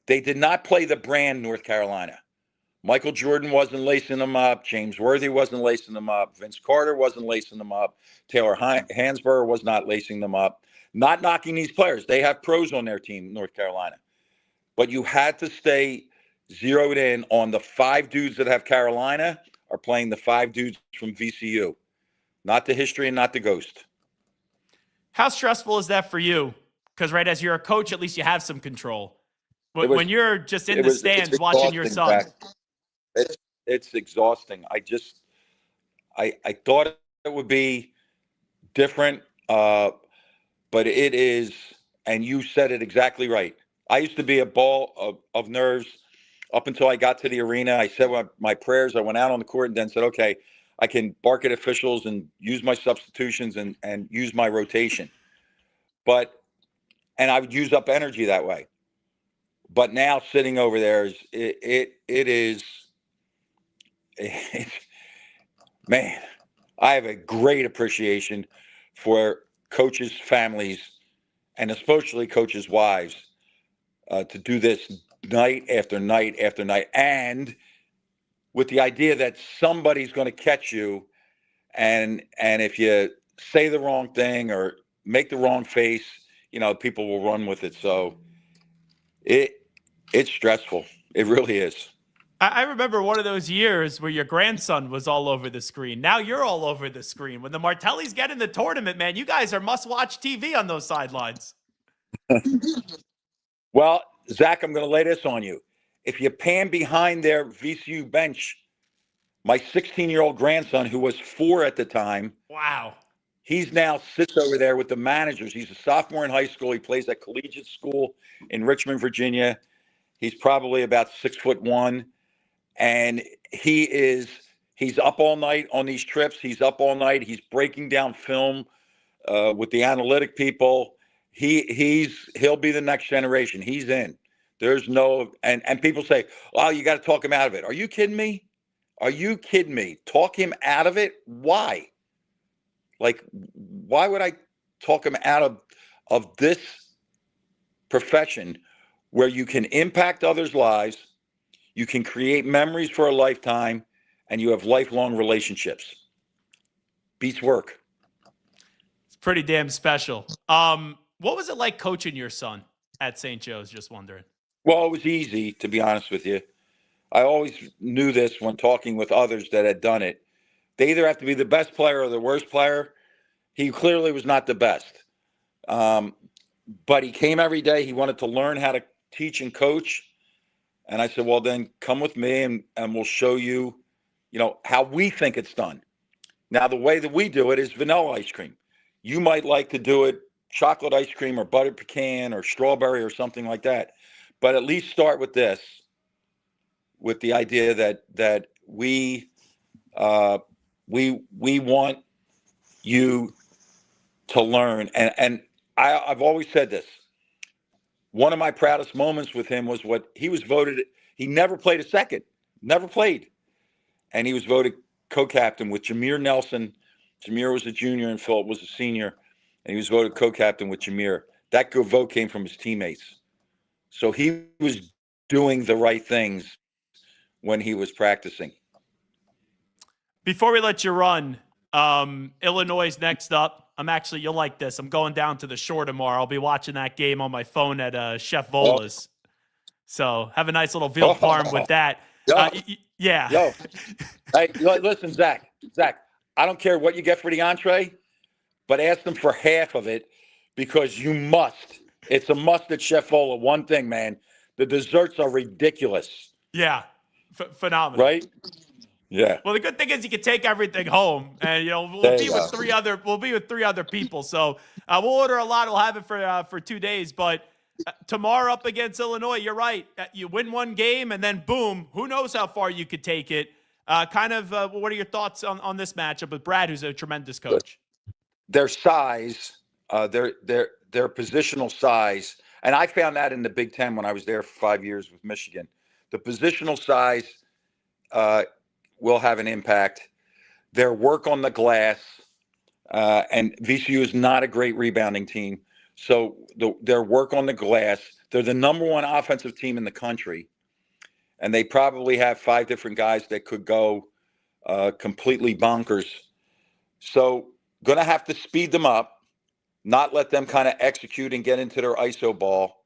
They did not play the brand North Carolina. Michael Jordan wasn't lacing them up. James Worthy wasn't lacing them up. Vince Carter wasn't lacing them up. Taylor Hansborough was not lacing them up. Not knocking these players. They have pros on their team, North Carolina. But you had to stay zeroed in on the 5 dudes that have Carolina are playing the 5 dudes from VCU. Not the history and not the ghost. How stressful is that for you? Because, right, as you're a coach, at least you have some control. When you're just in the stands watching your son. It's exhausting. I thought it would be different, but it is, and you said it exactly right. I used to be a ball of nerves up until I got to the arena. I said my prayers. I went out on the court and then said, okay, I can bark at officials and use my substitutions and use my rotation. And I would use up energy that way. But now sitting over there man, I have a great appreciation for coaches' families and especially coaches' wives to do this night after night after night, and with the idea that somebody's going to catch you, and if you say the wrong thing or make the wrong face, people will run with it. So it's stressful. It really is. I remember one of those years where your grandson was all over the screen. Now you're all over the screen. When the Martellis get in the tournament, man, you guys are must-watch TV on those sidelines. Well, Zach, I'm going to lay this on you. If you pan behind their VCU bench, my 16-year-old grandson, who was 4 at the time, wow, he's now sits over there with the managers. He's a sophomore in high school. He plays at collegiate school in Richmond, Virginia. He's probably about 6'1", and he's up all night on these trips. He's up all night. He's breaking down film with the analytic people. He'll be the next generation. He's in. There's no, and people say, oh, you got to talk him out of it. Are you kidding me? Are you kidding me? Talk him out of it? Why? Like, why would I talk him out of this profession where you can impact others' lives, you can create memories for a lifetime, and you have lifelong relationships? Beats work. It's pretty damn special. What was it like coaching your son at St. Joe's? Just wondering. Well, it was easy, to be honest with you. I always knew this when talking with others that had done it. They either have to be the best player or the worst player. He clearly was not the best. But he came every day. He wanted to learn how to teach and coach. And I said, well, then come with me and we'll show you, how we think it's done. Now, the way that we do it is vanilla ice cream. You might like to do it chocolate ice cream or buttered pecan or strawberry or something like that. But at least start with this, with the idea that we want you to learn. And I've always said this. One of my proudest moments with him was what he was voted. He never played a second, never played. And he was voted co-captain with Jameer Nelson. Jameer was a junior and Philip was a senior. And he was voted co-captain with Jameer. That vote came from his teammates. So he was doing the right things when he was practicing. Before we let you run, Illinois is next up. You'll like this. I'm going down to the Shore tomorrow. I'll be watching that game on my phone at Chef Vola's. So have a nice little veal parm with that. Yeah. Yo. Hey, listen, Zach, I don't care what you get for the entree, but ask them for half of it because you must. It's a must at Chef Vola. One thing, man, the desserts are ridiculous. Yeah, phenomenal. Right? Yeah. Well, the good thing is you can take everything home, and we'll There be you with go. three other people. So we'll order a lot. We'll have it for 2 days. But tomorrow up against Illinois, you're right. You win one game, and then boom, who knows how far you could take it. What are your thoughts on this matchup with Brad, who's a tremendous coach? Their size, their positional size, and I found that in the Big Ten when I was there for 5 years with Michigan. The positional size will have an impact. Their work on the glass, and VCU is not a great rebounding team. So their work on the glass, they're the number one offensive team in the country. And they probably have 5 different guys that could go completely bonkers. So going to have to speed them up, not let them kind of execute and get into their ISO ball.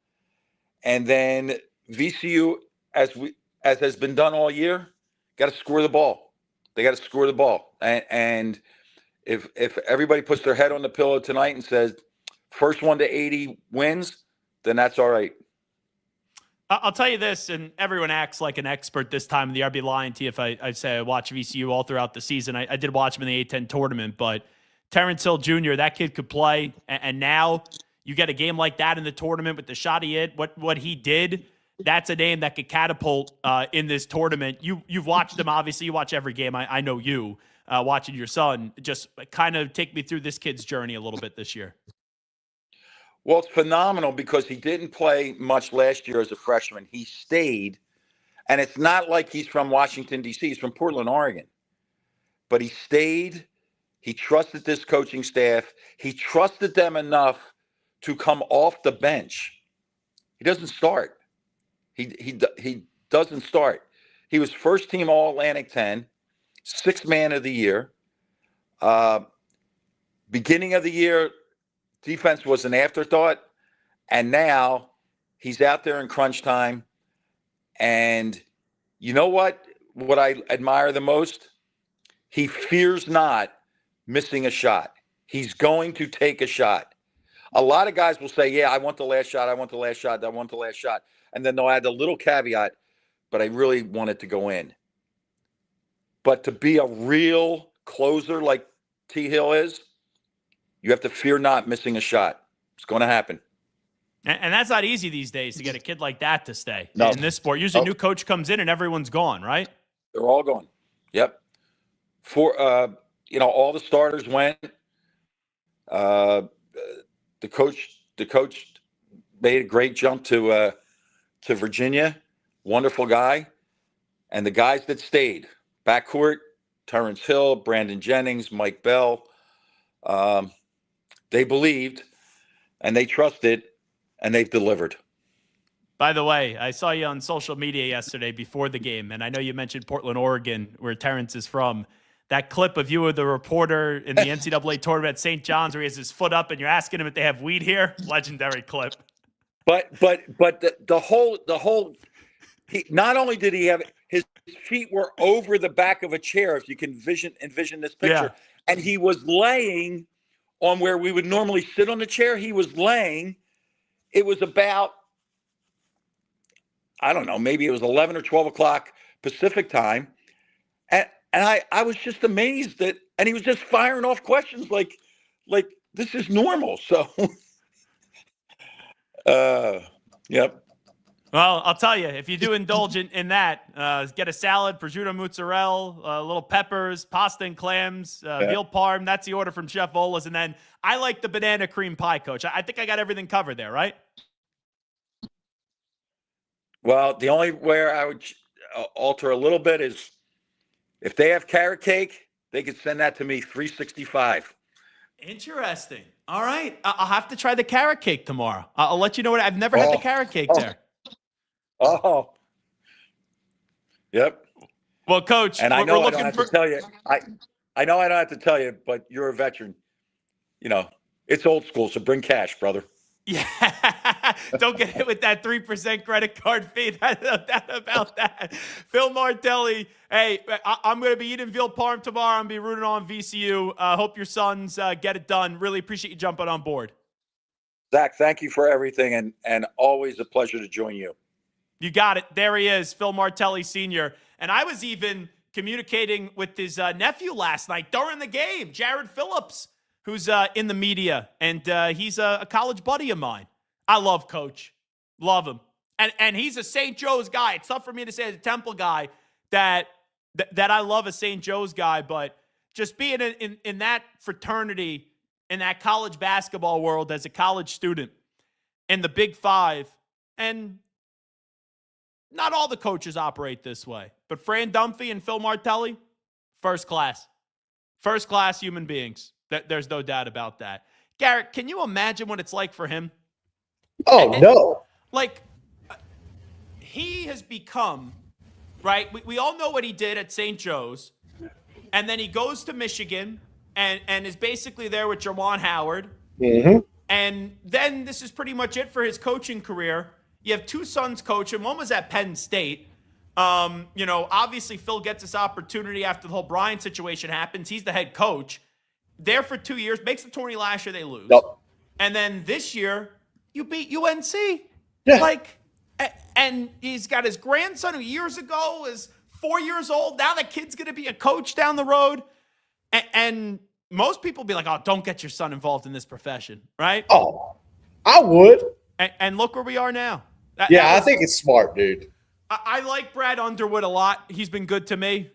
And then VCU, as has been done all year, got to score the ball. They got to score the ball. And if everybody puts their head on the pillow tonight and says, first one to 80 wins, then that's all right. I'll tell you this, and everyone acts like an expert this time in the RB Lion T if I say I watch VCU all throughout the season. I did watch him in the A-10 tournament, but Terrence Hill Jr., that kid could play, and now you get a game like that in the tournament with the shot he hit, what he did, that's a name that could catapult in this tournament. You've watched him, obviously. You watch every game. I know you, watching your son. Just kind of take me through this kid's journey a little bit this year. Well, it's phenomenal because he didn't play much last year as a freshman. He stayed, and it's not like he's from Washington, D.C. He's from Portland, Oregon. But he stayed. He trusted this coaching staff. He trusted them enough to come off the bench. He doesn't start. He doesn't start. He was first team All-Atlantic 10, 6th man of the year. Beginning of the year, defense was an afterthought, and now he's out there in crunch time. And you know what I admire the most? He fears not missing a shot. He's going to take a shot. A lot of guys will say, yeah, I want the last shot, I want the last shot, I want the last shot. And then they'll add the little caveat, but I really want it to go in. But to be a real closer like T. Hill is, you have to fear not missing a shot. It's going to happen. And that's not easy these days to get a kid like that to stay No. in this sport. Usually a new coach comes in and everyone's gone, right? They're all gone. Yep. All the starters went. The coach made a great jump to Virginia. Wonderful guy. And the guys that stayed, backcourt, Terrence Hill, Brandon Jennings, Mike Bell, they believed and they trusted and they've delivered. By the way, I saw you on social media yesterday before the game, and I know you mentioned Portland, Oregon, where Terrence is from. That clip of you with the reporter in the NCAA tournament at St. John's where he has his foot up and you're asking him if they have weed here. Legendary clip. But the whole he not only did he have his feet were over the back of a chair, if you can envision this picture, and he was laying on where we would normally sit on the chair. He was laying. It was about, I don't know, maybe it was 11 or 12 o'clock Pacific time. And I was just amazed and he was just firing off questions like this is normal. So, yep. Well, I'll tell you, if you do indulge in that, get a salad, prosciutto mozzarella, little peppers, pasta and clams, veal parm. That's the order from Chef Ola's. And then I like the banana cream pie, Coach. I think I got everything covered there, right? Well, the only way I would alter a little bit is if they have carrot cake, they could send that to me 365. Interesting. All right. I'll have to try the carrot cake tomorrow. I'll let you know what I've never had the carrot cake there. Oh, yep. Well, Coach, and I know I don't have to tell you. I know I don't have to tell you, but you're a veteran. It's old school, so bring cash, brother. Yeah. Don't get hit with that 3% credit card fee. No doubt about that. Phil Martelli, hey, I'm going to be eating veal parm tomorrow. I'm going to be rooting on VCU. Hope your sons get it done. Really appreciate you jumping on board. Zach, thank you for everything, and always a pleasure to join you. You got it. There he is, Phil Martelli Sr. And I was even communicating with his nephew last night during the game, Jared Phillips, who's in the media, and he's a college buddy of mine. I love Coach. Love him. And he's a St. Joe's guy. It's tough for me to say as a Temple guy that I love a St. Joe's guy, but just being in that fraternity, in that college basketball world as a college student in the Big Five, and not all the coaches operate this way, but Fran Dunphy and Phil Martelli, first class. First class human beings. There's no doubt about that. Garrett, can you imagine what it's like for him? Oh, no. Like, he has become, right? We all know what he did at St. Joe's, and then he goes to Michigan and is basically there with Jawan Howard. Mm-hmm. And then this is pretty much it for his coaching career. You have two sons coaching. One was at Penn State. Obviously Phil gets this opportunity after the whole Bryant situation happens. He's the head coach. There for 2 years, makes the tourney last year, they lose. Yep. And then this year, you beat UNC. Yeah. And he's got his grandson who years ago was 4 years old. Now that kid's going to be a coach down the road. And most people be like, oh, don't get your son involved in this profession, right? Oh, I would. And look where we are now. I think it's smart, dude. I like Brad Underwood a lot. He's been good to me.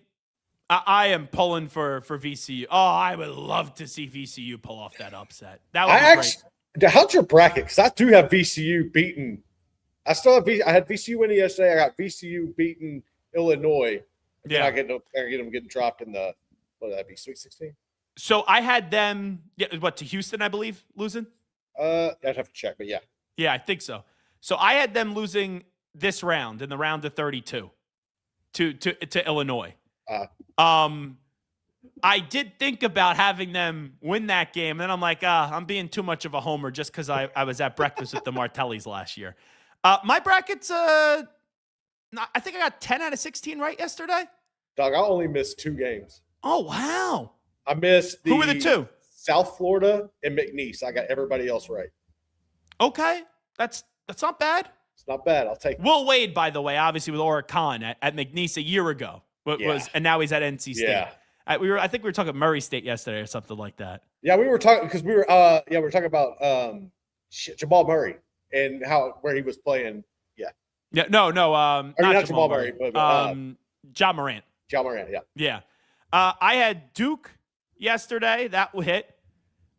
I am pulling for VCU. Oh, I would love to see VCU pull off that upset. That would be great. How's your bracket? Because I do have VCU beaten. I had VCU winning yesterday. I got VCU beating Illinois. Yeah. I get them getting dropped in the, what would that be, Sweet 16? So I had them, to Houston, I believe, losing? I'd have to check, but yeah. Yeah, I think so. So I had them losing this round, in the round of 32, to Illinois. I did think about having them win that game, and then I'm like, I'm being too much of a homer just because I was at breakfast with the Martellis last year. My bracket's, I think I got 10 out of 16 right yesterday. Dog, I only missed 2 games. Oh, wow. I missed Who were the 2? South Florida and McNeese. I got everybody else right. Okay. That's not bad. It's not bad. I'll take it. Will Wade, by the way, obviously with Oricon at McNeese a year ago, and now he's at NC State. Yeah. I think we were talking Murray State yesterday or something like that. Yeah, we were talking because we were talking about Jamal Murray and where he was playing. Yeah. Yeah. No. Not Jamal Murray, but John Morant. John Morant. Yeah. Yeah. I had Duke yesterday. That hit.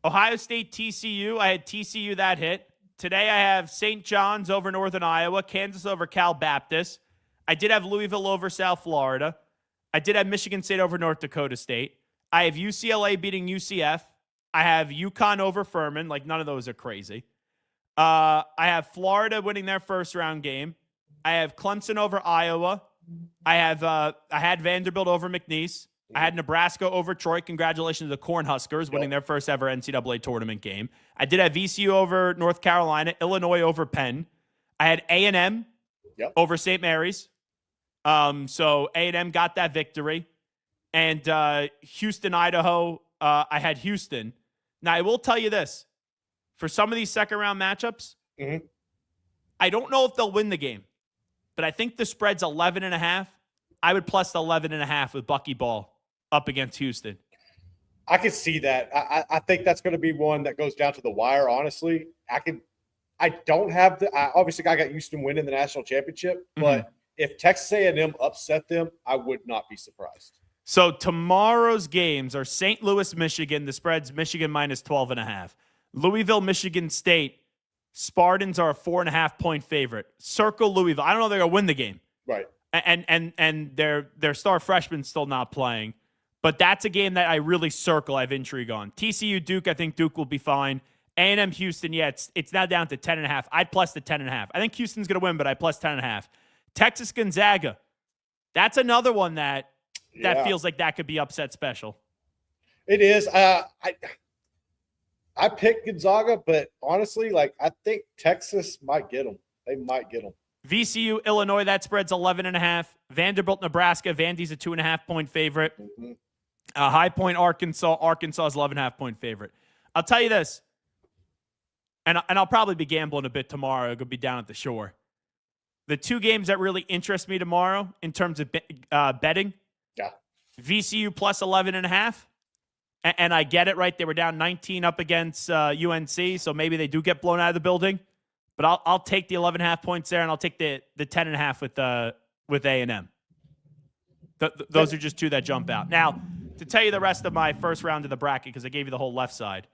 Ohio State, TCU. I had TCU. That hit. Today I have St. John's over Northern Iowa, Kansas over Cal Baptist. I did have Louisville over South Florida. I did have Michigan State over North Dakota State. I have UCLA beating UCF. I have UConn over Furman. Like, none of those are crazy. I have Florida winning their first round game. I have Clemson over Iowa. I had Vanderbilt over McNeese. I had Nebraska over Troy. Congratulations to the Cornhuskers winning their first ever NCAA tournament game. I did have VCU over North Carolina, Illinois over Penn. I had A&M over St. Mary's. So A&M got that victory. And Houston, Idaho, I had Houston. Now, I will tell you this. For some of these second-round matchups, I don't know if they'll win the game, but I think the spread's 11.5. I would plus 11.5 with Bucky Ball up against Houston. I can see that. I think that's going to be one that goes down to the wire, honestly. Obviously I got Houston winning the national championship, but if Texas A&M upset them, I would not be surprised. So tomorrow's games are St. Louis, Michigan. The spread's Michigan minus 12.5. Louisville, Michigan State. Spartans are a 4.5-point favorite. Circle Louisville. I don't know if they're going to win the game. Right. And their star freshman's still not playing. But that's a game that I really circle. I have intrigue on. TCU Duke, I think Duke will be fine. A&M Houston, it's now down to 10.5. I'd plus the 10.5. I think Houston's going to win, but I plus 10.5. Texas Gonzaga. That's another one that feels like that could be upset special. It is. I picked Gonzaga, but honestly, I think Texas might get them. They might get them. VCU, Illinois, that spread's 11.5. Vanderbilt, Nebraska. Vandy's a 2.5-point favorite. High Point, Arkansas. Arkansas is 11.5-point favorite. I'll tell you this, and I'll probably be gambling a bit tomorrow. It'll be down at the shore. The 2 games that really interest me tomorrow in terms of betting. Yeah. VCU plus 11.5. And I get it, right? They were down 19 up against UNC, so maybe they do get blown out of the building. But I'll take the 11.5 points there, and I'll take the 10.5 with A&M. Those are just two that jump out. Now, to tell you the rest of my first round of the bracket, because I gave you the whole left side.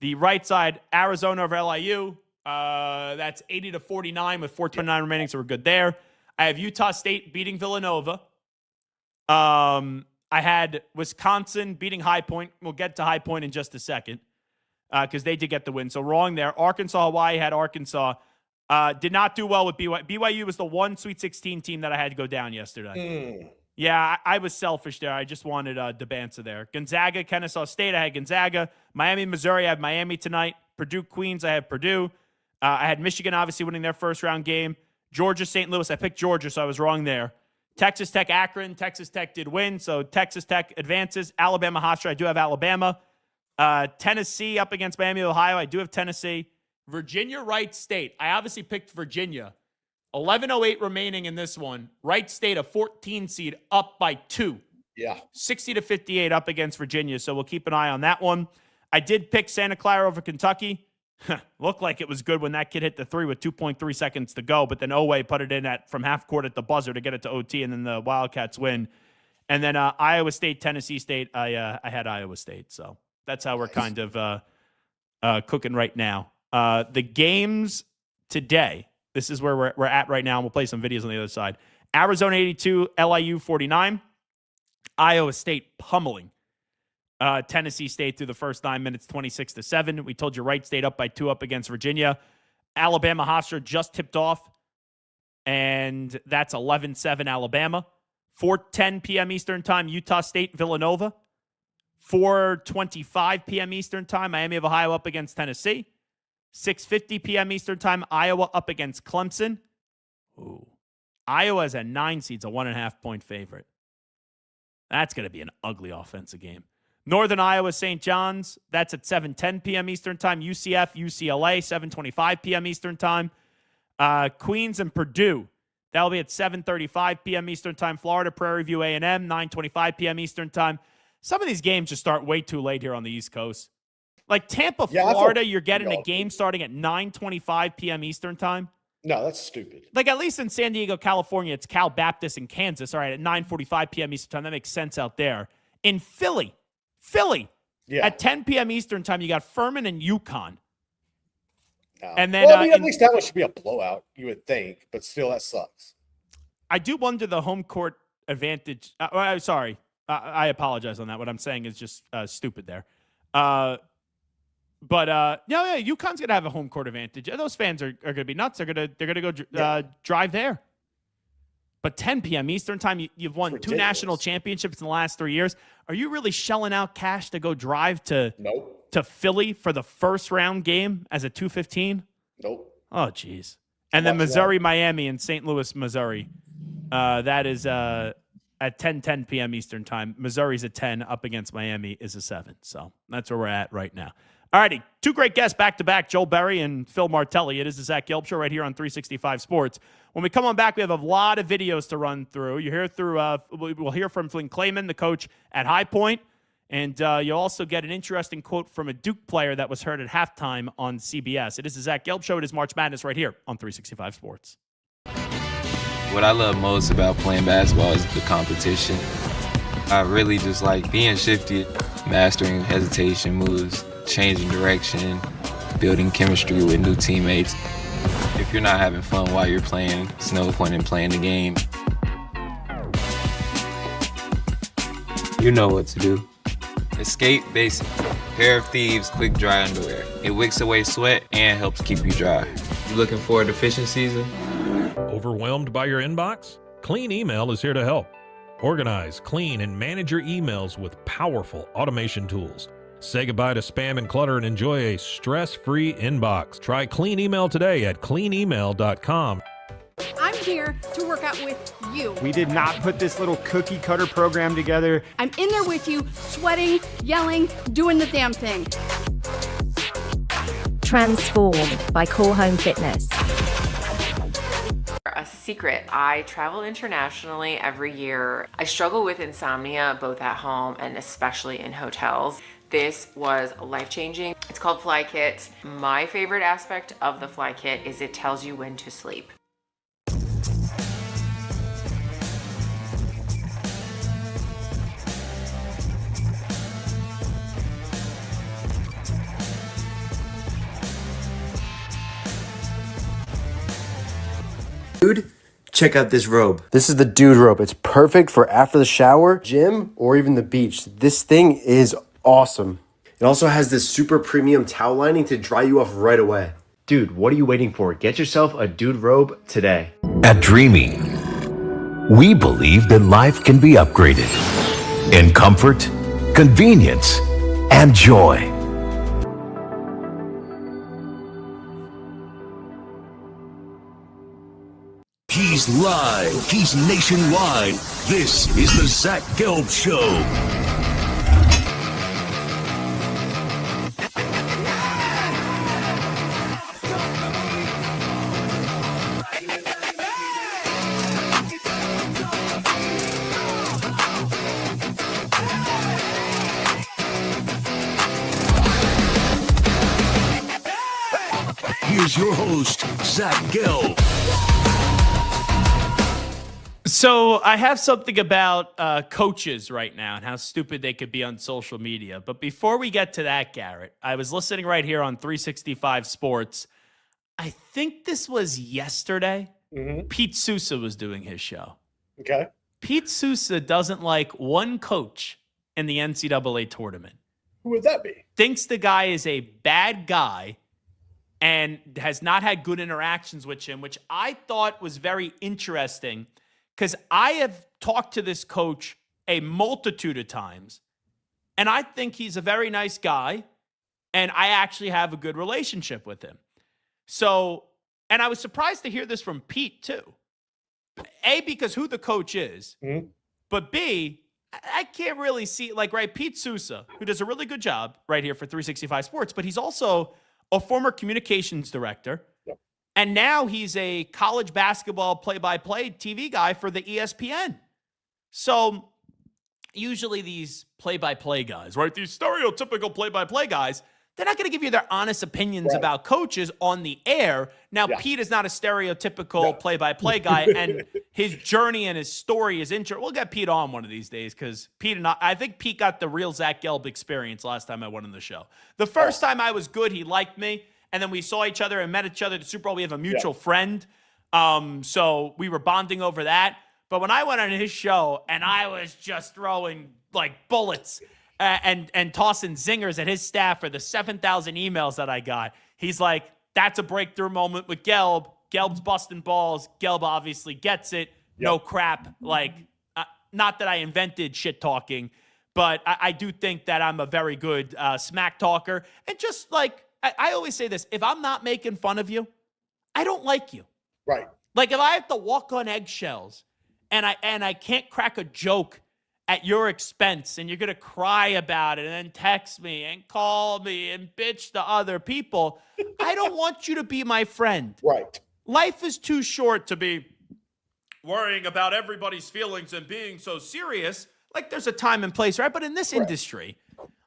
The right side, Arizona over LIU. That's 80-49 with 4:29 remaining, so we're good there. I have Utah State beating Villanova. I had Wisconsin beating High Point. We'll get to High Point in just a second because they did get the win. So wrong there. Arkansas, Hawaii had Arkansas. Did not do well with BYU. BYU was the one Sweet 16 team that I had to go down yesterday. Yeah, I was selfish there. I just wanted Debanza there. Gonzaga, Kennesaw State, I had Gonzaga. Miami, Missouri, I have Miami tonight. Purdue, Queens, I have Purdue. I had Michigan obviously winning their first round game. Georgia, St. Louis, I picked Georgia, so I was wrong there. Texas Tech, Akron. Texas Tech did win, so Texas Tech advances. Alabama, Hofstra, I do have Alabama. Tennessee up against Miami, Ohio, I do have Tennessee. Virginia, Wright State. I obviously picked Virginia. 11:08 remaining in this one. Wright State, a 14 seed, up by 2. Yeah. 60-58 up against Virginia, so we'll keep an eye on that one. I did pick Santa Clara over Kentucky. Looked like it was good when that kid hit the 3 with 2.3 seconds to go, but then Oweh put it in from half court at the buzzer to get it to OT, and then the Wildcats win. And then Iowa State, Tennessee State, I had Iowa State. So that's how we're kind of cooking right now. The games today, this is where we're at right now, and we'll play some videos on the other side. Arizona 82, LIU 49. Iowa State pummeling Tennessee State through the first 9 minutes, 26-7. We told you Wright State up by 2 up against Virginia. Alabama Hofstra just tipped off, and that's 11-7 Alabama. 4:10 p.m. Eastern Time, Utah State, Villanova. 4:25 p.m. Eastern Time, Miami of Ohio up against Tennessee. 6:50 p.m. Eastern Time, Iowa up against Clemson. Ooh. Iowa is a 9 seed's a 1.5-point favorite. That's going to be an ugly offensive game. Northern Iowa, St. John's, that's at 7:10 p.m. Eastern Time. UCF, UCLA, 7:25 p.m. Eastern Time. Queens and Purdue, that'll be at 7:35 p.m. Eastern Time. Florida, Prairie View A&M, 9:25 p.m. Eastern Time. Some of these games just start way too late here on the East Coast. Like Tampa, Florida, you're getting a game starting at 9:25 p.m. Eastern Time. No, that's stupid. Like at least in San Diego, California, it's Cal Baptist in Kansas. All right, at 9:45 p.m. Eastern Time. That makes sense out there. In Philly, at 10 p.m. Eastern Time, you got Furman and UConn. And then, at least that one should be a blowout, you would think, but still, that sucks. I do wonder the home court advantage. Sorry, I apologize on that. What I'm saying is just stupid there. But UConn's gonna have a home court advantage. Those fans are gonna be nuts. They're gonna go drive there. But 10 p.m. Eastern Time, you've won 2 national championships in the last 3 years. Are you really shelling out cash to go drive to Philly for the first round game as a 2:15? Nope. Oh, geez. And then Missouri, Miami, and St. Louis, Missouri. That is at 10 p.m. Eastern Time. Missouri's at 10, up against Miami is a 7. So that's where we're at right now. All righty, 2 great guests back-to-back, Joel Berry and Phil Martelli. It is the Zach Gelb Show right here on 365 Sports. When we come on back, we have a lot of videos to run through. You hear we'll hear from Flynn Clayman, the coach at High Point, and you'll also get an interesting quote from a Duke player that was heard at halftime on CBS. It is the Zach Gelb Show. It is March Madness right here on 365 Sports. What I love most about playing basketball is the competition. I really just like being shifty, mastering hesitation moves, changing direction, building chemistry with new teammates. If you're not having fun while you're playing, there's no point in playing the game. You know what to do. Escape Basic. Pair of Thieves quick dry underwear. It wicks away sweat and helps keep you dry. You looking forward to fishing season? Overwhelmed by your inbox? Clean Email is here to help. Organize, clean, and manage your emails with powerful automation tools. Say goodbye to spam and clutter and enjoy a stress-free inbox. Try Clean Email today at cleanemail.com. I'm here to work out with you. We did not put this little cookie cutter program together. I'm in there with you, sweating, yelling, doing the damn thing. Transform by Core Home Fitness. A secret. I travel internationally every year. I struggle with insomnia, both at home and especially in hotels. This was life-changing. It's called Fly Kit. My favorite aspect of the Fly Kit is it tells you when to sleep. Dude, check out this robe. This is the dude robe. It's perfect for after the shower, gym, or even the beach. This thing is awesome. It also has this super premium towel lining to dry you off right away. Dude, what are you waiting for? Get yourself a dude robe today. At Dreamy, we believe that life can be upgraded in comfort, convenience, and joy. He's live. He's nationwide. This is the Zach Gelb Show. Here's your host, Zach Gelb. So I have something about coaches right now and how stupid they could be on social media. But before we get to that, Garrett, I was listening right here on 365 Sports. I think this was yesterday. Pete Sousa was doing his show. Okay. Pete Sousa doesn't like one coach in the NCAA tournament. Who would that be? Thinks the guy is a bad guy and has not had good interactions with him, which I thought was very interesting. Because I have talked to this coach a multitude of times, and I think he's a very nice guy, and I actually have a good relationship with him. So, and I was surprised to hear this from Pete, too. A, because who the coach is, but B, I can't really see, like, right, Pete Sousa, who does a really good job right here for 365 Sports, but he's also a former communications director. And now he's a college basketball play-by-play TV guy for the ESPN. So usually these play-by-play guys, right? These stereotypical play-by-play guys, they're not going to give you their honest opinions about coaches on the air. Now, Pete is not a stereotypical play-by-play guy, and his journey and his story is interesting. We'll get Pete on one of these days because Pete and I think Pete got the real Zach Gelb experience last time I went on the show. The first time I was good, he liked me. And then we saw each other and met each other at the Super Bowl. We have a mutual friend. So we were bonding over that. But when I went on his show and I was just throwing like bullets and tossing zingers at his staff for the 7,000 emails that I got, he's like, that's a breakthrough moment with Gelb. Gelb's busting balls. Gelb obviously gets it. No crap. Like, not that I invented shit talking, but I do think that I'm a very good smack talker. And just like, I always say this, if I'm not making fun of you, I don't like you. Right. Like if I have to walk on eggshells and I can't crack a joke at your expense and you're going to cry about it and then text me and call me and bitch to other people, I don't want you to be my friend. Right. Life is too short to be worrying about everybody's feelings and being so serious. Like there's a time and place, right? But in this industry,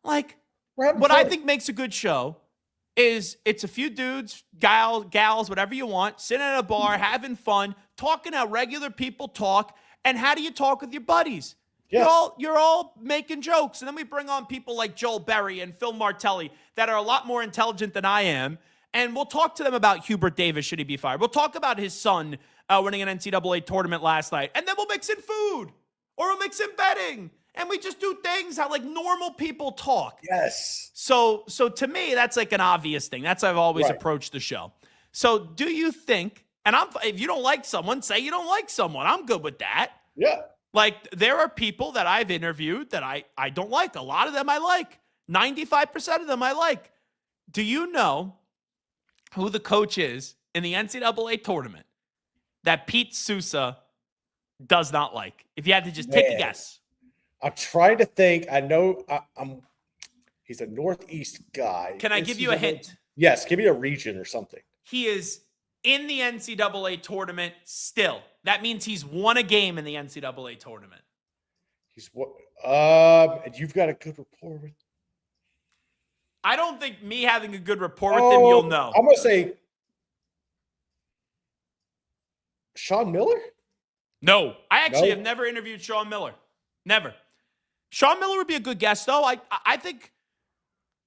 like what I think makes a good show is it's a few dudes, gals, whatever you want, sitting at a bar, having fun, talking how regular people talk, and how do you talk with your buddies? Yes. You're all making jokes. And then we bring on people like Joel Berry and Phil Martelli that are a lot more intelligent than I am, and we'll talk to them about Hubert Davis, should he be fired. We'll talk about his son winning an NCAA tournament last night, and then we'll mix in food, or we'll mix in betting. And we just do things how like normal people talk. Yes. So to me, that's like an obvious thing. That's how I've always approached the show. So do you think, and if you don't like someone, say you don't like someone. I'm good with that. Yeah. Like there are people that I've interviewed that I don't like. A lot of them I like. 95% of them I like. Do you know who the coach is in the NCAA tournament that Pete Sousa does not like? If you had to just take a guess. I'm trying to think. I know he's a Northeast guy. Can I give you a hint? Yes, give me a region or something. He is in the NCAA tournament still. That means he's won a game in the NCAA tournament. He's what? And you've got a good rapport with. I don't think me having a good rapport with him, you'll know. I'm gonna say Sean Miller. No, I actually have never interviewed Sean Miller. Never. Sean Miller would be a good guest, though. I think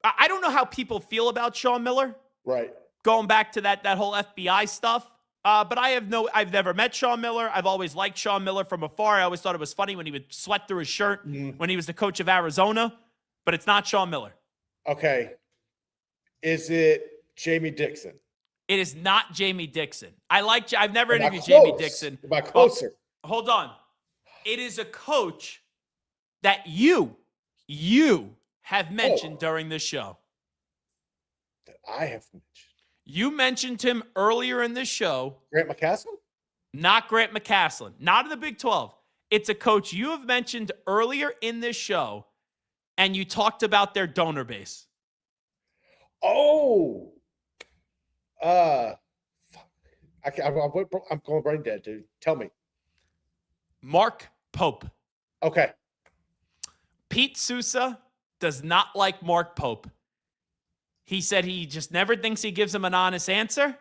I don't know how people feel about Sean Miller. Right. Going back to that whole FBI stuff. But I've never met Sean Miller. I've always liked Sean Miller from afar. I always thought it was funny when he would sweat through his shirt when he was the coach of Arizona. But it's not Sean Miller. Okay. Is it Jamie Dixon? It is not Jamie Dixon. I've never interviewed Jamie Dixon. Am I closer? Hold on. It is a coach that you have mentioned during this show. That I have mentioned. You mentioned him earlier in this show. Grant McCasland? Not Grant McCasland. Not in the Big 12. It's a coach you have mentioned earlier in this show, and you talked about their donor base. Oh. Fuck. I'm going brain dead, dude. Tell me. Mark Pope. Okay. Pete Sousa does not like Mark Pope. He said he just never thinks he gives him an honest answer.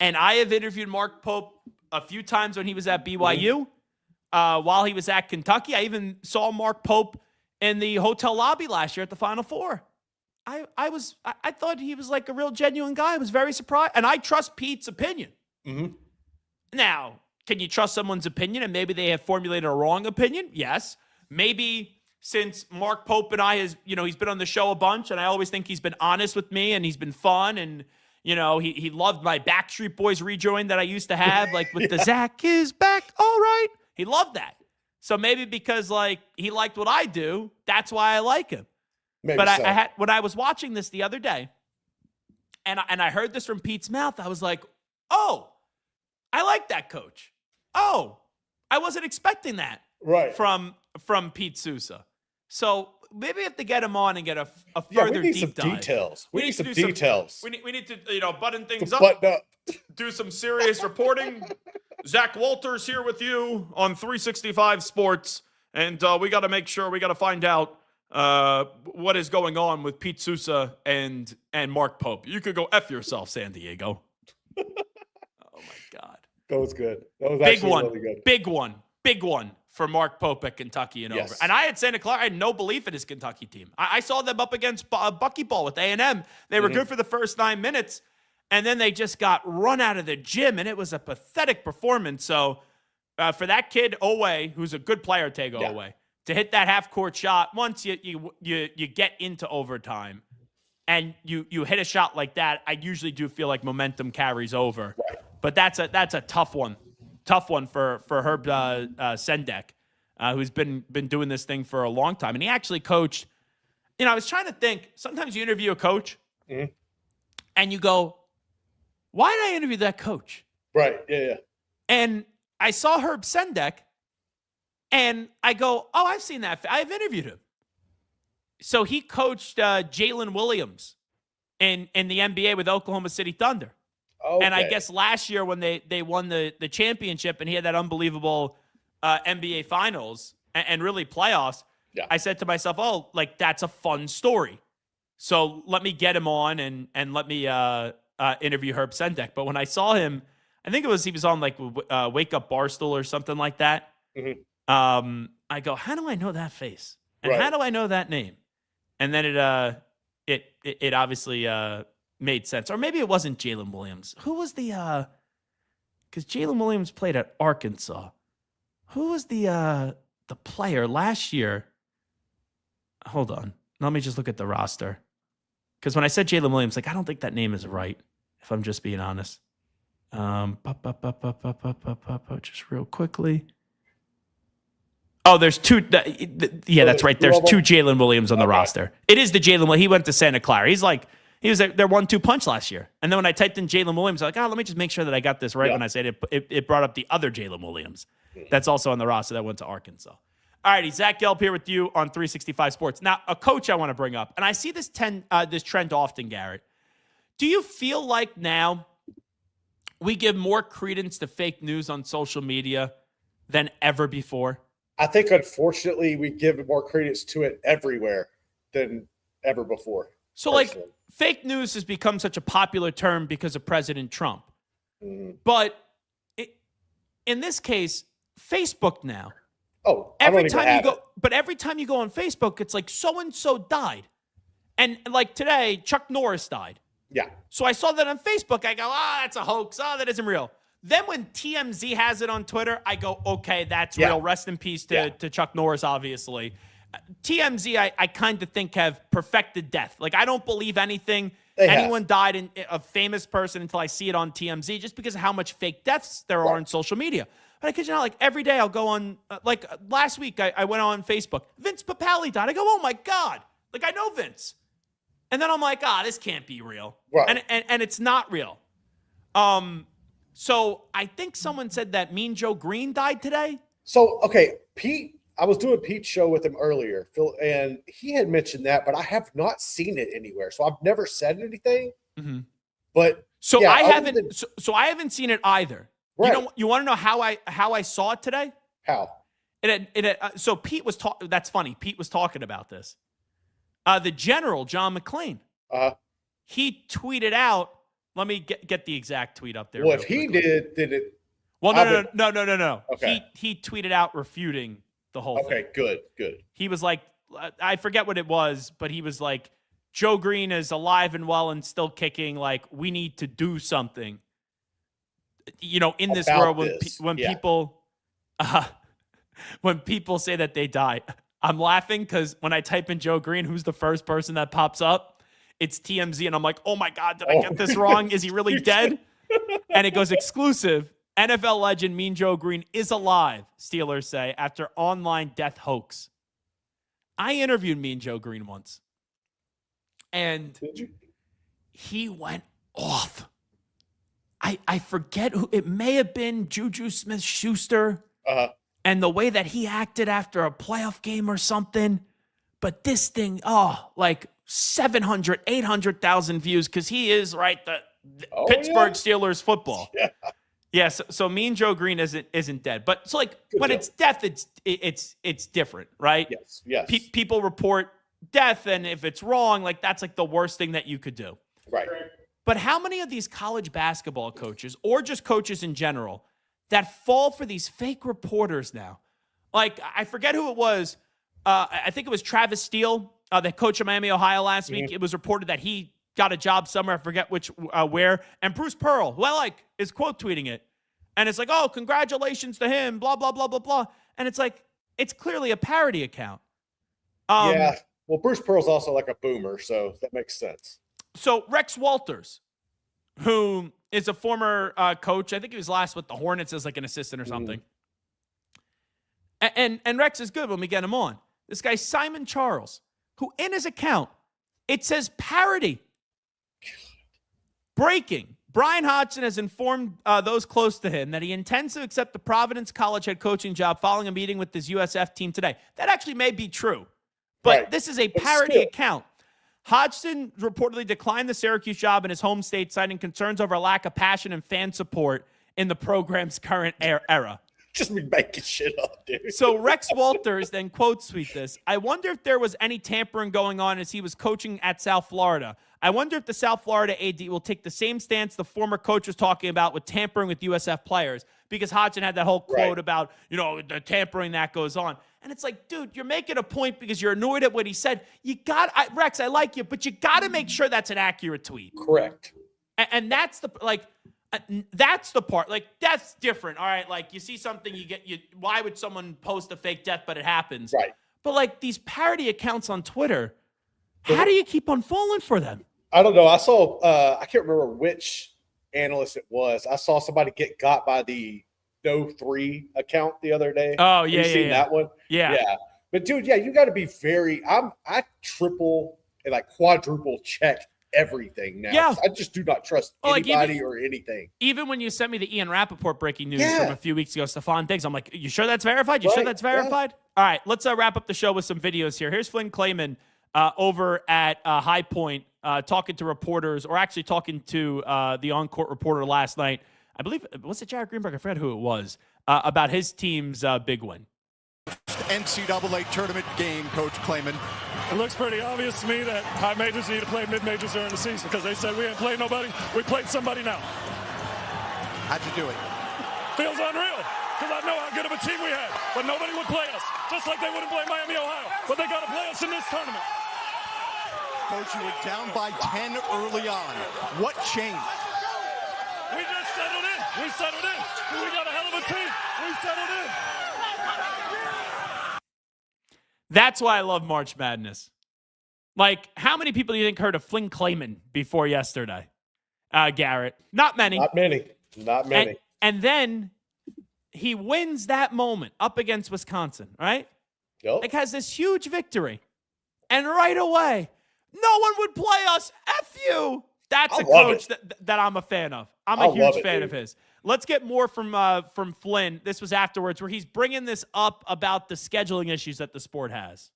And I have interviewed Mark Pope a few times when he was at BYU, while he was at Kentucky. I even saw Mark Pope in the hotel lobby last year at the Final Four. I thought he was like a real genuine guy. I was very surprised. And I trust Pete's opinion. Mm-hmm. Now, can you trust someone's opinion and maybe they have formulated a wrong opinion? Yes. Maybe since Mark Pope and I he's been on the show a bunch, and I always think he's been honest with me and he's been fun, and he loved my Backstreet Boys rejoin that I used to have, like with the Zach is back, all right. He loved that. So maybe because he liked what I do, that's why I like him. Maybe but so. I had when I was watching this the other day, and I heard this from Pete's mouth, I was like, oh, I like that coach. Oh, I wasn't expecting that from Pete Sousa. So maybe we have to get him on and get a further we need deep some dive. details. We need some details. We need to button things up, Button up. do some serious reporting. Zach Walters here with you on 365 Sports, and we got to make sure we got to find out what is going on with Pete Sousa and Mark Pope. You could go F yourself, San Diego. Oh my God. That was good. That was Big actually one. really good. Big one for Mark Pope at Kentucky and over. And I had Santa Clara. I had no belief in his Kentucky team. I saw them up against Buckyball with A&M. They were good for the first 9 minutes, and then they just got run out of the gym, and it was a pathetic performance. So for that kid, Owe, who's a good player, Tego Owe, to hit that half-court shot, once you get into overtime and you hit a shot like that, I usually do feel like momentum carries over. Right. But that's a tough one. Tough one for Herb Sendek, who's been doing this thing for a long time. And he actually coached, I was trying to think, sometimes you interview a coach and you go, why did I interview that coach? Right, yeah. And I saw Herb Sendek and I go, oh, I've seen that. I've interviewed him. So he coached Jalen Williams in the NBA with Oklahoma City Thunder. Okay. And I guess last year when they won the championship and he had that unbelievable NBA Finals and really playoffs, I said to myself, oh, that's a fun story. So let me get him on and let me interview Herb Sendek. But when I saw him, I think he was on Wake Up Barstool or something like that. Mm-hmm. I go, how do I know that face? And how do I know that name? And then it obviously made sense. Or maybe it wasn't Jalen Williams. Who was the because Jalen Williams played at Arkansas. Who was the player last year? Hold on. Let me just look at the roster. Because when I said Jalen Williams, I don't think that name is right, if I'm just being honest. Just real quickly. Oh, there's two. That's right. There's two Jalen Williams on the roster. It is the Jalen. He went to Santa Clara. He was their 1-2 punch last year. And then when I typed in Jalen Williams, I'm like, let me just make sure that I got this right. When I said it brought up the other Jalen Williams that's also on the roster that went to Arkansas. All righty, Zach Gelb here with you on 365 Sports. Now, a coach I want to bring up, and I see this trend often, Garrett. Do you feel like now we give more credence to fake news on social media than ever before? I think, unfortunately, we give more credence to it everywhere than ever before. So, like, fake news has become such a popular term because of President Trump. But in this case, Facebook now. Oh, every time you go, but every time you go on Facebook, it's like so and so died, and like today, Chuck Norris died. Yeah. So I saw that on Facebook. I go, that's a hoax. That isn't real. Then when TMZ has it on Twitter, I go, okay, that's real. Rest in peace to Chuck Norris, obviously. TMZ, I kind of think have perfected death. Like, I don't believe anything. Anyone died a famous person until I see it on TMZ, just because of how much fake deaths there are on social media. But I kid you not, like every day I'll go on, like last week I went on Facebook. Vince Papale died. I go, oh my God. Like, I know Vince. And then I'm like, this can't be real. Right. And it's not real. So I think someone said that Mean Joe Green died today. So, okay, Pete, I was doing Pete's show with him earlier, Phil, and he had mentioned that, but I have not seen it anywhere. So I've never said anything. Mm-hmm. But so I haven't. So I haven't seen it either. Right. You want to know how I saw it today? How? So Pete was talking. That's funny. Pete was talking about this. The general, John McClane. He tweeted out. Let me get the exact tweet up there. Well, if he did it? Well, no. Okay. He tweeted out refuting the whole thing. Okay, good. He was like, I forget what it was, but he was like, Joe Green is alive and well and still kicking. Like, we need to do something. In this world, when people say that they die, I'm laughing because when I type in Joe Green, who's the first person that pops up? It's TMZ, and I'm like, oh my God, did I get this wrong? Is he really dead? And it goes exclusive. NFL legend Mean Joe Green is alive, Steelers say, after online death hoax. I interviewed Mean Joe Green once, and he went off. I forget who, it may have been Juju Smith-Schuster, and the way that he acted after a playoff game or something. But this thing, like 700, 800,000 views, because he is, right, the Pittsburgh Steelers football. Yeah, so Mean Joe Green isn't dead. But so, like, when it's death, it's different, right? Yes. People report death, and if it's wrong, like, that's like the worst thing that you could do. Right. But how many of these college basketball coaches, or just coaches in general, that fall for these fake reporters now? Like, I forget who it was. I think it was Travis Steele, the coach of Miami, Ohio last week. It was reported that he got a job somewhere. I forget where. And Bruce Pearl, who I like, is quote tweeting it. And it's like, oh, congratulations to him, blah, blah, blah, blah, blah. And it's like, it's clearly a parody account. Yeah. Well, Bruce Pearl's also like a boomer, so that makes sense. So Rex Walters, who is a former coach, I think he was last with the Hornets as like an assistant or something. And Rex is good when we get him on. This guy, Simon Charles, who in his account, it says parody. Breaking. Brian Hodgson has informed those close to him that he intends to accept the Providence College head coaching job following a meeting with his USF team today. That actually may be true, but this is a parody account. Hodgson reportedly declined the Syracuse job in his home state, citing concerns over a lack of passion and fan support in the program's current era. Just be making shit up, dude. So Rex Walters then quote tweet this. I wonder if there was any tampering going on as he was coaching at South Florida. I wonder if the South Florida AD will take the same stance the former coach was talking about with tampering with USF players, because Hodgson had that whole quote about, the tampering that goes on. And it's like, dude, you're making a point because you're annoyed at what he said. Rex, I like you, but you got to make sure that's an accurate tweet. Correct. And that's that's the part. Like, death's different. All right, like, you see something, why would someone post a fake death, but it happens? Right. But, like, these parody accounts on Twitter, how do you keep on falling for them? I don't know. I saw, I can't remember which analyst it was. I saw somebody get got by the No 3 account the other day. Oh, yeah, you seen that one? Yeah. But, dude, you got to be I triple and like quadruple check everything now. Yeah. I just do not trust anybody or anything. Even when you sent me the Ian Rappaport breaking news from a few weeks ago, Stephon Diggs, I'm like, you sure that's verified? You sure that's verified? All right, let's wrap up the show with some videos here. Here's Flynn Clayman over at High Point talking to reporters, or actually talking to the on-court reporter last night. I believe, was it Jared Greenberg? I forgot who it was, about his team's big win. NCAA tournament game, Coach Klayman. It looks pretty obvious to me that high majors need to play mid-majors during the season because they said we ain't played nobody. We played somebody now. How'd you do it? Feels unreal because I know how good of a team we had, but nobody would play us, just like they wouldn't play Miami, Ohio. But they got to play us in this tournament. Coach, you were down by 10 early on. What changed? We just settled in. We settled in. We got a hell of a team. We settled in. That's why I love March Madness. Like, how many people do you think heard of Flynn Clayman before yesterday? Garrett. Not many. Not many. Not many. And then he wins that moment up against Wisconsin, right? Yep. Like, has this huge victory. And right away, no one would play us. F you. That's a coach that I'm a fan of. I'm a huge fan of his. Let's get more from Flynn. This was afterwards where he's bringing this up about the scheduling issues that the sport has.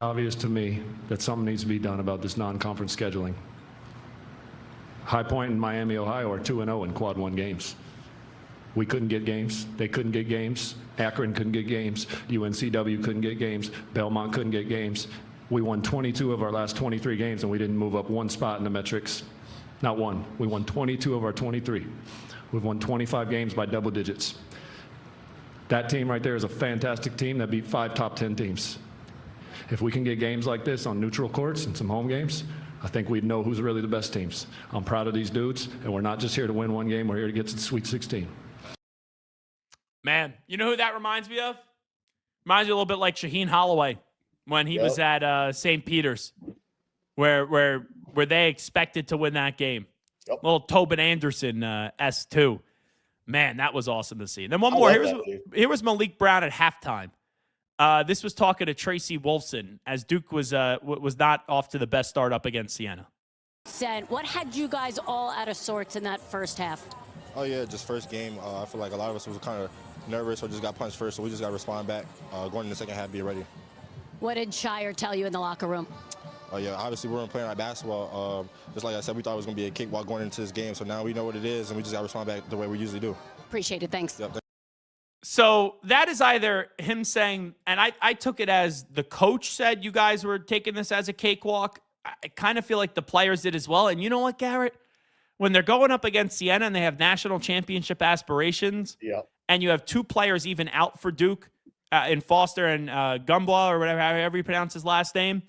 Obvious to me that something needs to be done about this non-conference scheduling. High Point and Miami, Ohio are 2-0 in quad one games. We couldn't get games. They couldn't get games. Akron couldn't get games. UNCW couldn't get games. Belmont couldn't get games. We won 22 of our last 23 games, and we didn't move up one spot in the metrics. Not one. We won 22 of our 23. We've won 25 games by double digits. That team right there is a fantastic team that beat 5 top 10 teams. If we can get games like this on neutral courts and some home games, I think we'd know who's really the best teams. I'm proud of these dudes, and we're not just here to win one game. We're here to get to the Sweet 16. Man, you know who that reminds me of? Reminds me a little bit like Shaheen Holloway when he was at St. Peter's, where they expected to win that game. Little Tobin Anderson S2. Man, that was awesome to see. And then one more. Here was Malik Brown at halftime. This was talking to Tracy Wolfson as Duke was not off to the best start up against Siena. What had you guys all out of sorts in that first half? Oh, yeah, just first game. I feel like a lot of us was kind of nervous or just got punched first, so we just got to respond back. Going in the second half, be ready. What did Shire tell you in the locker room? Oh, yeah, obviously we weren't playing our basketball. Just like I said, we thought it was going to be a cakewalk going into this game, so now we know what it is, and we just got to respond back the way we usually do. Appreciate it. Thanks. Yep. So that is either him saying, and I took it as the coach said you guys were taking this as a cakewalk. I kind of feel like the players did as well. And you know what, Garrett? When they're going up against Siena and they have national championship aspirations, and you have 2 players even out for Duke in Foster and Gumbwa or whatever, however you pronounce his last name,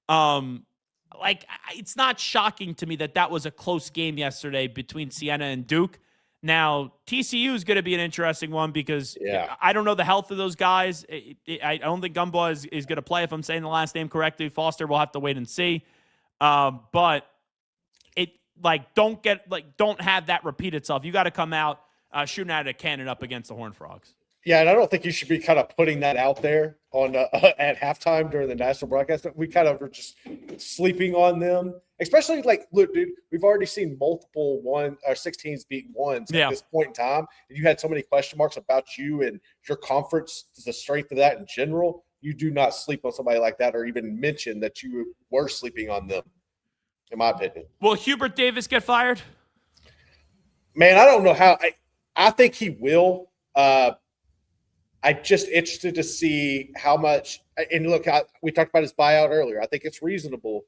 it's not shocking to me that was a close game yesterday between Siena and Duke. Now, TCU is going to be an interesting one because I don't know the health of those guys. I don't think Gumbwa is going to play, if I'm saying the last name correctly. Foster, we'll have to wait and see. But don't have that repeat itself. You got to come out shooting out of a cannon up against the Horned Frogs. Yeah, and I don't think you should be kind of putting that out there on at halftime during the national broadcast. We kind of are just sleeping on them, especially look, dude, we've already seen multiple 16s beat ones at this point in time, and you had so many question marks about you and your conference, the strength of that in general. You do not sleep on somebody like that, or even mention that you were sleeping on them, in my opinion. Will Hubert Davis get fired? Man, I don't know how. I think he will. I'm just interested to see how much. And look, we talked about his buyout earlier. I think it's reasonable,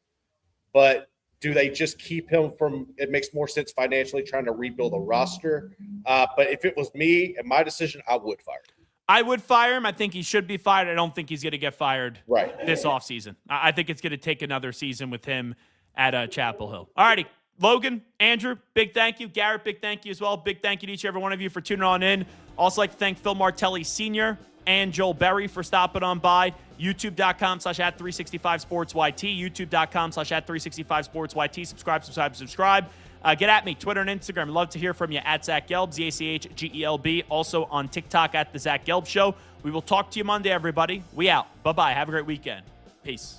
but do they just keep him from? It makes more sense financially trying to rebuild a roster. But if it was me and my decision, I would fire him. I would fire him. I think he should be fired. I don't think he's going to get fired this offseason. I think it's going to take another season with him at Chapel Hill. All righty. Logan, Andrew, big thank you. Garrett, big thank you as well. Big thank you to each and every one of you for tuning on in. Also like to thank Phil Martelli Sr. and Joel Berry for stopping on by. YouTube.com/@365SportsYT. YouTube.com/@365SportsYT. Subscribe. Get at me, Twitter and Instagram. Love to hear from you at Zach Gelb, ZACHGELB. Also on TikTok at The Zach Gelb Show. We will talk to you Monday, everybody. We out. Bye-bye. Have a great weekend. Peace.